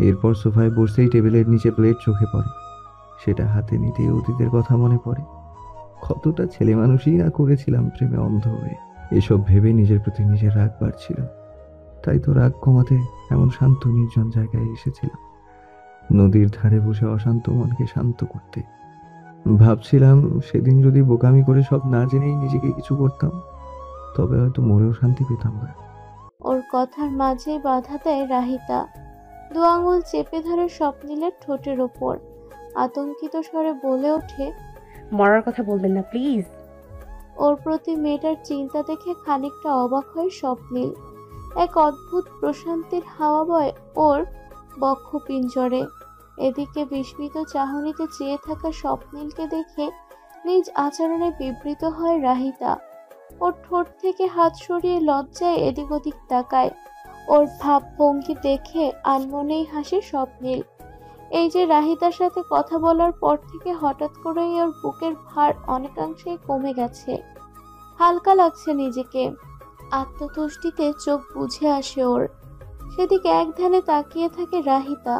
এরপর সোফায় বসতেই টেবিলের নিচে প্লেট চোখে পড়ে। সেটা হাতে নিতেই অতীতের কথা মনে পড়ে। কতটা ছেলে মানুষই না করেছিলাম প্রেমে অন্ধ হয়ে। এসব ভেবে নিজের প্রতি নিজের রাগ বাড়ছিল। তাই তো রাগ কমাতে এমন শান্ত নির্জন জায়গায় এসেছিলাম, নদীর ধারে বসে অশান্ত মনকে শান্ত করতে। ভাবছিলাম সেদিন যদি বোকামি করে সব না জেনেই নিজেকে কিছু করতাম, তবে হয়তো মরেও শান্তি পেতাম না। ওর কথার মাঝেই বাধা দেয় রাহিতা। দু আঙুল চেপে ধরে স্বপ্নিলের ঠোঁটের ওপর। আতঙ্কিত স্বরে বলে ওঠে, মরার কথা বলবেন না প্লিজ। ওর প্রতি মেয়েটার চিন্তা দেখে খানিকটা অবাক হয় স্বপ্নিল। এক অদ্ভুত প্রশান্তির হাওয়া বয় ওর বক্ষপিঞ্জরে। এদিকে বিস্মিত চাহনিতে চেয়ে থাকা স্বপ্নিলকে দেখে নিজ আচরণে বিবৃত হয় রাহিতা। ওর ঠোঁট থেকে হাত সরিয়ে লজ্জায় এদিক ওদিক তাকায়। ওর ভাবভঙ্গি দেখে আনমনেই হাসে স্বপ্নিল। এই যে রাহিতার সাথে কথা বলার পর থেকে হঠাৎ করেই ওর বুকের ভার অনেকাংশেই কমে গেছে। হালকা লাগছে নিজেকে। আত্মতুষ্টিতে চোখ বুজে আসে ওর। সেদিকে এক ধ্যানে তাকিয়ে থাকে রাহিতা।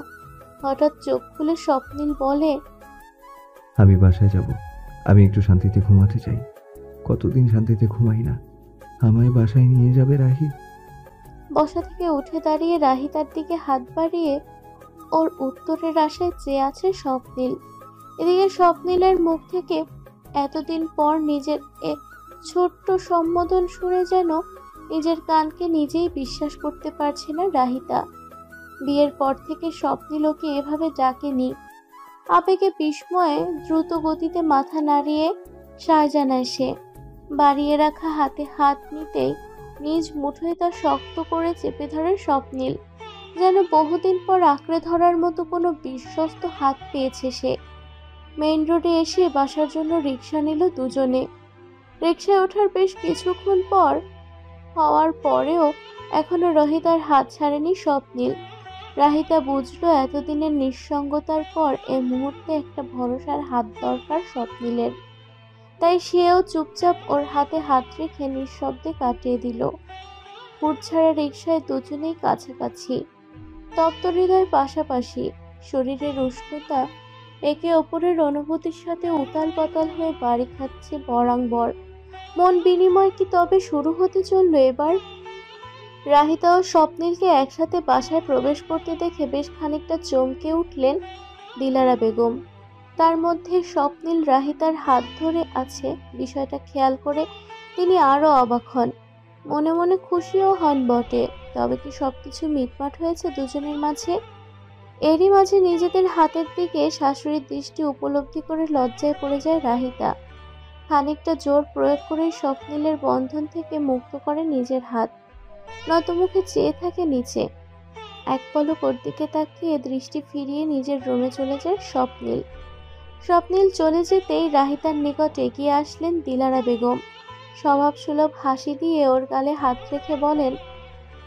হঠাৎ চোখ খুলে স্বপ্নিল বলে, আমি বাসায় যাব। আমি একটু শান্তিতে ঘুমাতে চাই। কতদিন শান্তিতে ঘুমাই না। আমায় বাসায় নিয়ে যাবে রাহি? বসা থেকে উঠে দাঁড়িয়ে রাহিতার দিকে হাত বাড়িয়ে ওর উত্তরের আশায় চেয়ে আছে স্বপ্নিল। এদিকে স্বপ্নিলের মুখ থেকে এতদিন পর নিজের ছোট্ট সম্বোধন শুনে যেন নিজের কানকে নিজেই বিশ্বাস করতে পারছে না রাহিতা। বিয়ের পর থেকে স্বপ্নিল ওকে এভাবে ডাকেনি। আবেগে বিস্ময়ে দ্রুত গতিতে মাথা নাড়িয়ে সায় জানায় সে। বাড়িয়ে রাখা হাতে হাত নিতেই নিজ মুঠোয় তা শক্ত করে চেপে ধরে স্বপ্নিল, যেন বহুদিন পর আঁকড়ে ধরার মতো কোনো বিশ্বস্ত হাত পেয়েছে সে। মেইন রোডে এসে বাসার জন্য রিক্সা নিল দুজনে। রিক্সায় ওঠার বেশ কিছুক্ষণ পর হওয়ার পরেও এখনো রহিতার হাত ছাড়েনি স্বপ্নিল। রাহিতা বুঝলো এতদিনের নিঃসঙ্গতার পর এই মুহূর্তে একটা ভরসার হাত দরকার স্বপ্নিলের। তাই সেও চুপচাপ ওর হাতে হাত রেখে নিঃশব্দে কাটিয়ে দিল। হুট ছাড়া রিক্সায় দুজনেই কাছাকাছি, তপ্ত হৃদয় পাশাপাশি, শরীরের উষ্ণতা একে অপরের অনুভূতির সাথে উতাল পাতাল হয়ে বাড়ি খাচ্ছে বরাংবর। মন বিনিময় কি তবে শুরু হতে চলল এবার? রাহিতা ও স্বপ্নিলকে একসাথে বাসায় প্রবেশ করতে দেখে বেশ খানিকটা চমকে উঠলেন দিলারা বেগম। তার মধ্যে স্বপ্নিল রাহিতার হাত ধরে আছে বিষয়টা খেয়াল করে তিনি আরো অবাক হন, মনে মনে খুশিও হন বটে। তবে কি সবকিছু মিটমাট হয়েছে দুজনের মাঝে? এরই মাঝে নিজেদের হাতের দিকে শাশুড়ির দৃষ্টি উপলব্ধি করে লজ্জায় পড়ে যায় রাহিতা। খানিকটা জোর প্রয়োগ করে স্বপ্নিলের বন্ধন থেকে মুক্ত করে নিজের হাত, নতমুখে চেয়ে থাকে নিচে। এক পলক ওর দিকে তাকিয়ে দৃষ্টি ফিরিয়ে নিজের রুমে চলে যায় স্বপ্নিল। স্বপ্নিল চলে যেতেই রাহিতার নিকট এগিয়ে আসলেন দিলারা বেগম। স্বভাবসুলভ হাসি দিয়ে ওর গালে হাত রেখে বলেন,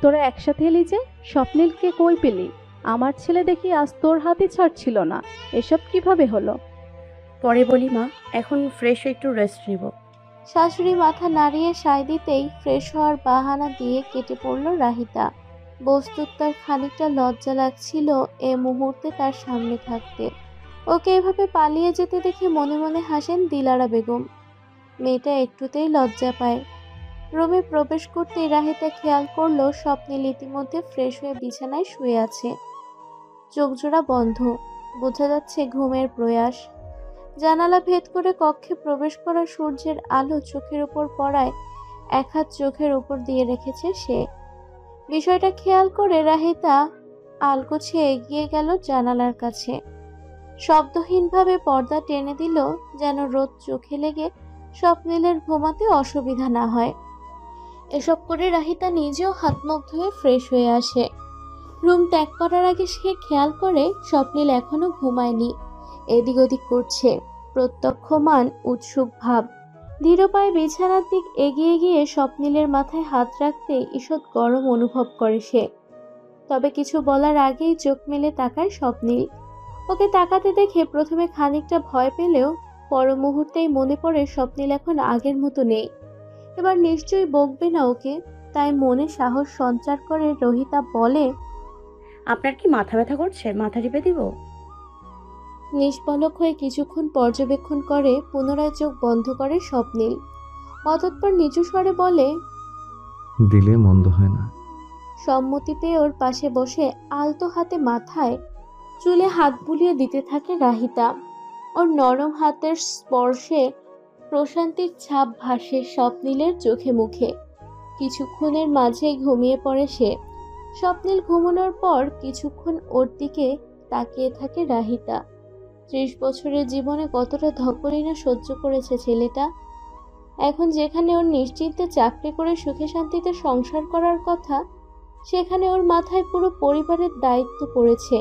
তোরা একসাথে এলি যে? স্বপ্নিলকে কই পেলি? আমার ছেলে দেখি আজ তোর হাতই ছাড়ছিল না। এসব কিভাবে হলো? পরে বলি মা, এখন ফ্রেশ হয়ে একটু রেস্ট নিব। শাশুড়ি মাথা নাড়িয়ে সায় দিতেই ফ্রেশ হওয়ার বাহানা দিয়ে কেটে পড়ল রাহিতা। বস্তুত তার খানিকটা লজ্জা লাগছিল এ মুহূর্তে তার সামনে থাকতে। ওকে এভাবে পালিয়ে যেতে দেখে মনে মনে হাসেন দিলারা বেগম। মেয়েটা একটুতেই লজ্জা পায়। রুমে প্রবেশ করতেই রাহিতা খেয়াল করলো স্বপ্নিল ইতিমধ্যে ফ্রেশ হয়ে বিছানায় শুয়ে আছে, চোখজোড়া বন্ধ, বোঝা যাচ্ছে ঘুমের প্রয়াস। জানালা ভেদ করে কক্ষে প্রবেশ করা সূর্যের আলো চোখের উপর পড়ায় এক হাত চোখের উপর দিয়ে রেখেছে সে। বিষয়টা খেয়াল করে রাহিতা আলগোছে এগিয়ে গেল জানালার কাছে। শব্দহীনভাবে পর্দা টেনে দিল যেন রোদ চোখে লেগে স্বপ্নিলের ঘুমাতে অসুবিধা না হয়। এসব করে রাহিতা নিজেও হাত মুখ ধুয়ে ফ্রেশ হয়ে আসে। রুম ত্যাগ করার আগে সে খেয়াল করে স্বপ্নিল এখনো ঘুমায়নি, এদিক ওদিক করছে, প্রত্যক্ষমান উৎসুক ভাব। ধীর পায়ে বিছানার দিক এগিয়ে গিয়ে স্বপ্নিলের মাথায় হাত রাখতে ঈষৎ গরম অনুভব করে সে। তবে কিছু বলার আগেই চোখ মেলে তাকায় স্বপ্নিল। ওকে তাকাতে দেখে প্রথমে খানিকটা ভয় পেলেও পর মুহূর্তেই মনে পড়ে স্বপ্নিল এখন আগের মতো নেই, এবার নিশ্চয়ই বকবে না ওকে। তাই মনে সাহস সঞ্চার করে রহিতা বলে, আপনার কি মাথা ব্যথা করছে? মাথা টিপে দিব? নিষ্পলক হয়ে কিছুক্ষণ পর্যবেক্ষণ করে পুনরায় চোখ বন্ধ করে স্বপ্নিল। অতঃপর নিচু স্বরে বলে, দিলে মন্দ হয় না। সম্মতি পেয়ে ওর পাশে বসে আলতো হাতে মাথায় চুলে হাত বুলিয়ে দিতে থাকে রাহিতা। ওর নরম হাতের স্পর্শে প্রশান্তির ছাপ ভাসে স্বপ্নিলের চোখে মুখে। কিছুক্ষণের মাঝেই ঘুমিয়ে পড়ে সে। স্বপ্নিল ঘুমানোর পর কিছুক্ষণ ওর দিকে তাকিয়ে থাকে রাহিতা। 30 বছরের জীবনে কতটা ধকলই না সহ্য করেছে ছেলেটা। এখন যেখানে ওর নিশ্চিন্তে চাকরি করে সুখে শান্তিতে সংসার করার কথা, সেখানে ওর মাথায় পুরো পরিবারের দায়িত্ব পড়েছে।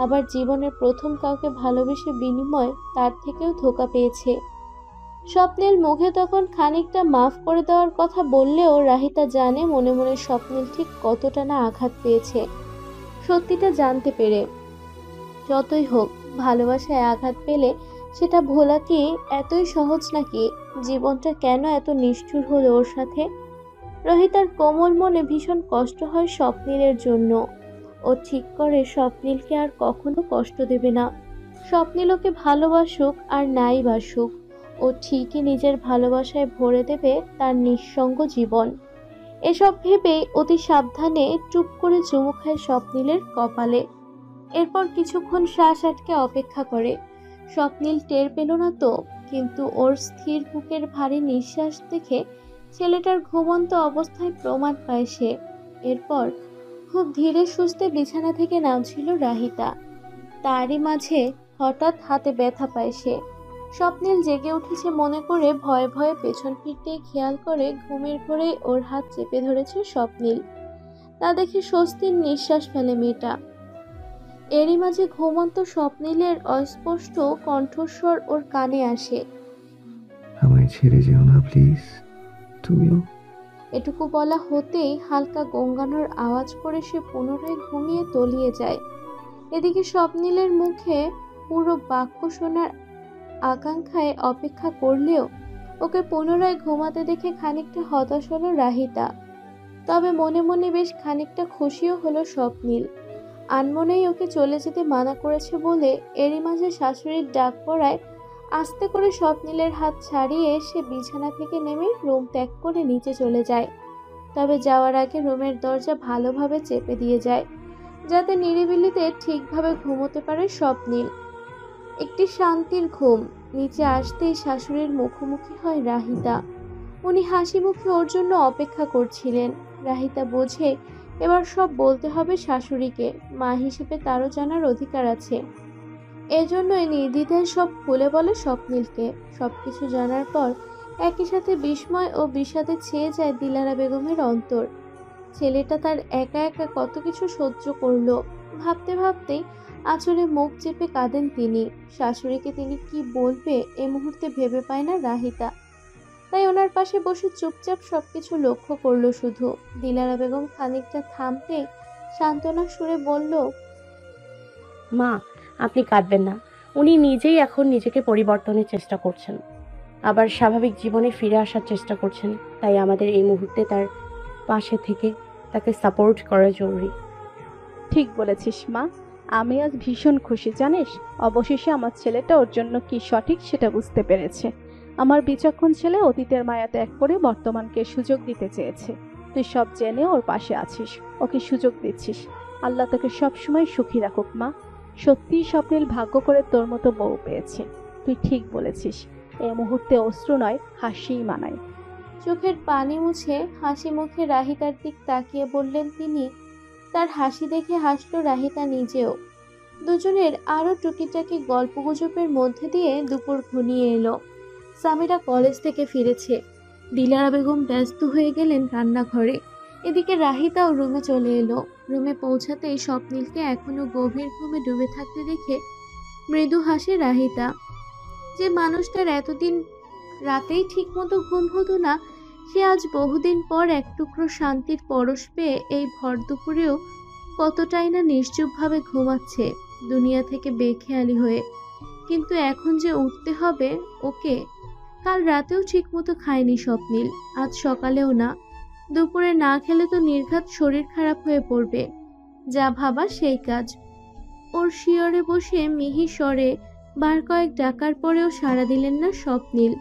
আবার জীবনের প্রথম কাউকে ভালোবেসে বিনিময় তার থেকেও ধোঁকা পেয়েছে। স্বপ্নিল মুখে তখন খানিকটা মাফ করে দেওয়ার কথা বললেও রাহিতা জানে মনে মনে স্বপ্নিল ঠিক কতটা না আঘাত পেয়েছে সত্যিটা জানতে পেরে। যতই হোক, ভালোবাসায় আঘাত পেলে সেটা ভোলা কি এতই সহজ নাকি? জীবনটা কেন এত নিষ্ঠুর হলো ওর সাথে? রহিতার কোমল মনে ভীষণ কষ্ট হয় স্বপ্নিলের জন্য। ও ঠিক করে স্বপ্নিলকে আর কখনো কষ্ট দেবে না। স্বপ্নিল ওকে ভালোবাসুক আর নাই বাসুক, ও ঠিকই নিজের ভালোবাসায় ভরে দেবে তার নিঃসঙ্গ জীবন। এসব ভেবেই অতি সাবধানে চুপ করে চুমু খায় স্বপ্নিলের কপালে। এরপর কিছুক্ষণ শ্বাস আটকে অপেক্ষা করে। স্বপ্নিল টের পেল না তো কিন্তু ওর স্থির বুকের ভারী নিঃশ্বাস দেখে ছেলেটার ঘুমন্ত অবস্থায় প্রমাদ পায় সে। এরপর খুব ধীরে সুস্থে বিছানা থেকে নামছিল রাহিতা। তারই মাঝে হঠাৎ হাতে ব্যথা পায় সে। স্বপ্নিল জেগে উঠেছে মনে করে ভয়ে ভয়ে পেছন ফিরতেই খেয়াল করে ঘুমের ঘোরেই ওর হাত চেপে ধরেছে স্বপ্নিল। তা দেখে স্বস্তির নিঃশ্বাস ফেলে মেয়েটা। এরই মাঝে ঘুমন্ত স্বপ্নিলের অস্পষ্ট কণ্ঠস্বর ওর কানে আসে। আমায় ছেড়ে যেও না প্লিজ, তুমিও। এটুকু বলা হতেই হালকা গঙ্গানোর আওয়াজ করে সে পুনরায় ঘুমিয়ে তলিয়ে যায়। এদিকে স্বপ্নিলের মুখে পুরো বাক্য শোনার আকাঙ্ক্ষায় অপেক্ষা করলেও ওকে পুনরায় ঘুমাতে দেখে খানিকটা হতাশ হলো রাহিতা। তবে মনে মনে বেশ খানিকটা খুশিও হলো স্বপ্নিল। আনমনেই ওকে চলে যেতে মানা করেছে বলে এরই মাঝে শাশুড়ির ডাক পড়ায় আস্তে করে স্বপ্নিলের হাত ছাড়িয়ে সে বিছানা থেকে নেমে রুম ত্যাগ করে নিচে চলে যায়। তবে যাওয়ার আগে রুমের দরজা ভালোভাবে চেপে দিয়ে যায়, যাতে নিরিবিলিতে ঠিকভাবে ঘুমোতে পারে স্বপ্নিল। একটি শান্তির ঘুম। নিচে আসতেই শাশুড়ির মুখোমুখি হয় রাহিতা। উনি হাসি মুখে ওর জন্য অপেক্ষা করছিলেন। রাহিতা বোঝে এবার সব বলতে হবে শাশুড়িকে, মা হিসেবে তারও জানার অধিকার আছে। এজন্যই নির্দ্বিধায় সব খুলে বলে স্বপ্নিলকে। সবকিছু জানার পর একই সাথে বিস্ময় ও বিষাদে ছেয়ে যায় দিলারা বেগমের অন্তর। ছেলেটা তার একা একা কত কিছু সহ্য করলো। ভাবতে ভাবতেই আঁচলে মুখ চেপে কাঁদেন তিনি। শাশুড়িকে তিনি কি বলবে এ মুহূর্তে ভেবে পায় না রাহিতা। তাই ওনার পাশে বসে চুপচাপ সবকিছু লক্ষ্য করলো শুধু। দিলারা বেগম খানিকটা থামতে সান্ত্বনা সুরে বলল, মা, আপনি কাঁদবেন না। উনি নিজেই এখন নিজেকে পরিবর্তনের চেষ্টা করছেন, আবার স্বাভাবিক জীবনে ফিরে আসার চেষ্টা করছেন। তাই আমাদের এই মুহূর্তে তার পাশে থেকে তাকে সাপোর্ট করা জরুরি। ঠিক বলেছিস মা, আমি আজ ভীষণ খুশি জানিস। অবশেষে আমার ছেলেটা ওর জন্য কি সঠিক সেটা বুঝতে পেরেছে। আমার বিচক্ষণ ছেলে অতীতের মায়া ত্যাগ করে বর্তমানকে সুযোগ দিতে চেয়েছে। তুই সব জেনে ওর পাশে আছিস, ওকে সুযোগ দিচ্ছিস। আল্লাহ তোকে সবসময় সুখী রাখুক মা। সত্যিই স্বপ্নিল ভাগ্য করে তোর মতো বউ পেয়েছে। তুই ঠিক বলেছিস, এই মুহূর্তে অশ্রু নয়, হাসিই মানায়। চোখের পানি মুছে হাসি মুখে রাহিতার দিক তাকিয়ে বললেন তিনি। তার হাসি দেখে হাসল রাহিতা নিজেও। দুজনের আরও টুকিটাকি গল্পগুজবের মধ্যে দিয়ে দুপুর ঘনিয়ে এলো। সামিরা কলেজ থেকে ফিরেছে। দিলারা বেগম ব্যস্ত হয়ে গেলেন রান্নাঘরে। এদিকে রাহিতাও রুমে চলে এলো। রুমে পৌঁছাতেই স্বপ্নিলকে এখনো গভীর ঘুমে ডুবে থাকতে দেখে মৃদু হাসে রাহিতা। যে মানুষটার এতদিন রাতেই ঠিকমতো ঘুম হতো না, সে আজ বহুদিন পর এক টুকরো শান্তির পরশ পেয়ে এই ভর দুপুরেও কতটাই না নিশ্চুপভাবে ঘুমাচ্ছে, দুনিয়া থেকে বেখেয়ালি হয়ে। কিন্তু এখন যে উঠতে হবে ওকে। কাল রাতেও ঠিকমতো খায়নি স্বপ্নিল, আজ সকালেও না। দুপুরে না খেলে তো নির্ঘাত শরীর খারাপ হয়ে পড়বে। যা ভাবা সেই কাজ। ওর শিয়রে বসে মিহি স্বরে বার কয়েক ডাকার পরেও সাড়া দিলেন না স্বপ্নিল।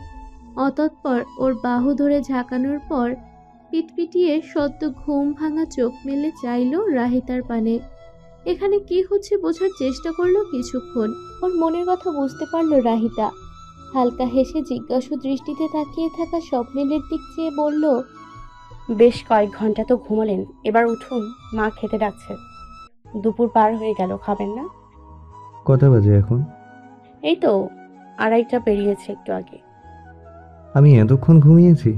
অতঃপর ওর বাহু ধরে ঝাঁকানোর পর পিটপিটিয়ে সদ্য ঘুম ভাঙা চোখ মেলে চাইল রাহিতার পানে। এখানে কি হচ্ছে বোঝার চেষ্টা করলো কিছুক্ষণ। ওর মনের কথা বুঝতে পারল রাহিতা। হালকা হেসে জিজ্ঞাসু দৃষ্টিতে তাকিয়ে থাকা স্বপ্নিলের দিক চেয়ে বলল, বেশ কয়েক ঘন্টা তো ঘুমালেন, এবার উঠুন, মা খেতে ডাকছে। দুপুর পার হয়ে গেল, খাবেন না? কটা বাজে এখন? এই তো 2:30 পেরিয়েছে একটু আগে। আমি এতক্ষণ ঘুমিয়েছি?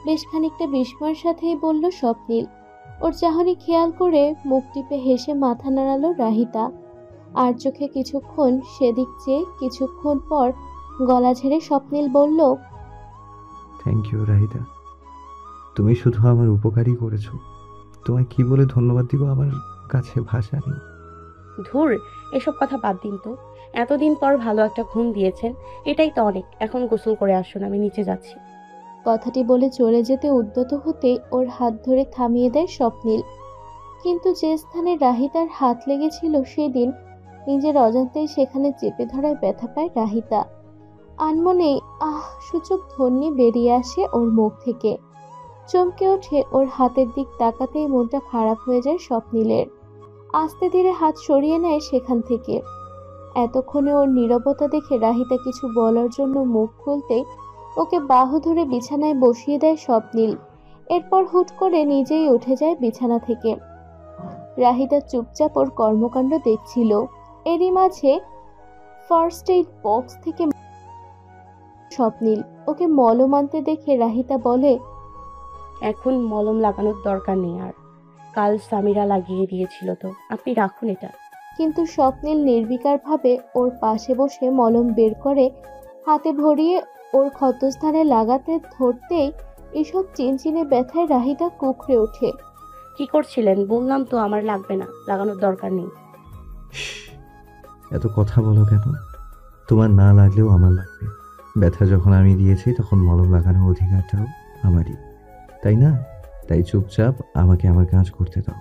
বেশ খানিকটা বিস্ময়ের সাথেই বলল স্বপ্নিল। ওর চাহনি খেয়াল করে মুখ টিপে হেসে মাথা নাড়ালো রাহিতা। আর চোখে কিছুক্ষণ সেদিক চেয়ে কিছুক্ষণ পর গলা ঝেড়ে স্বপ্নিল বলল, থ্যাংক ইউ রাহিতা, তুমি শুধু আমার উপকারই করেছো। তোমায় কি বলে ধন্যবাদ দিব আমার কাছে ভাষা নেই। ধুর, এসব কথা বাদ দিন তো। এতদিন পর ভালো একটা ঘুম দিয়েছেন, এটাই তো অনেক। এখন গোসল করে আসুন, আমি নিচে যাচ্ছি। কথাটি বলে চলে যেতে উদ্যত হতে ওর হাত ধরে থামিয়ে দেয় স্বপ্নিল। কিন্তু যে স্থানে রাহিতার হাত লেগেছিল সেদিন নিজের অজান্তেই সেখানে চেপে ধরায় ব্যথা পায় রাহিতা। আনমনে আহ সূচক ধ্বনি বেরিয়ে আসে ওর মুখ থেকে। চমকে ওঠে ওর হাতের দিক তাকাতেই মনটা খারাপ হয়ে যায় স্বপ্নিলের। আস্তে ধীরে হাত সরিয়ে নেয় সেখান থেকে। এতক্ষণে ওর নীরবতা দেখে রাহিতা কিছু বলার জন্য মুখ খুলতেই ওকে বাহু ধরে বিছানায় বসিয়ে দেয় স্বপ্নীল। এরপর হুট করে নিজেই উঠে যায় বিছানা থেকে। রাহিতা চুপচাপ ওর কর্মকাণ্ড দেখছিল। এরই মাঝে ফার্স্ট এইড বক্স থেকে স্বপ্নীল ওকে মলম আনতে দেখে রাহিতা বলে, এখন মলম লাগানোর দরকার নেই আর, কাল সামিরা লাগিয়ে দিয়েছিল তো, আপনি রাখুন এটা। কিন্তু স্বপ্নীল নির্বিকারভাবে ওর পাশে বসে মলম বের করে হাতে ভরিয়ে ওর ক্ষতস্থানে লাগাতে ধরতেই এসব চিনচিনে ব্যথায় রাহিতা কুঁকড়ে ওঠে। কি করছিলেন? বললাম তো আমার লাগবে না, লাগানোর দরকার নেই। এত কথা বলো কেন? তোমার না লাগলেও আমার লাগবে। ব্যথা যখন আমি দিয়েছি তখন মলম লাগানোর অধিকারটাও আমারই, তাই না? তাই চুপচাপ আমাকে আমার কাজ করতে দাও।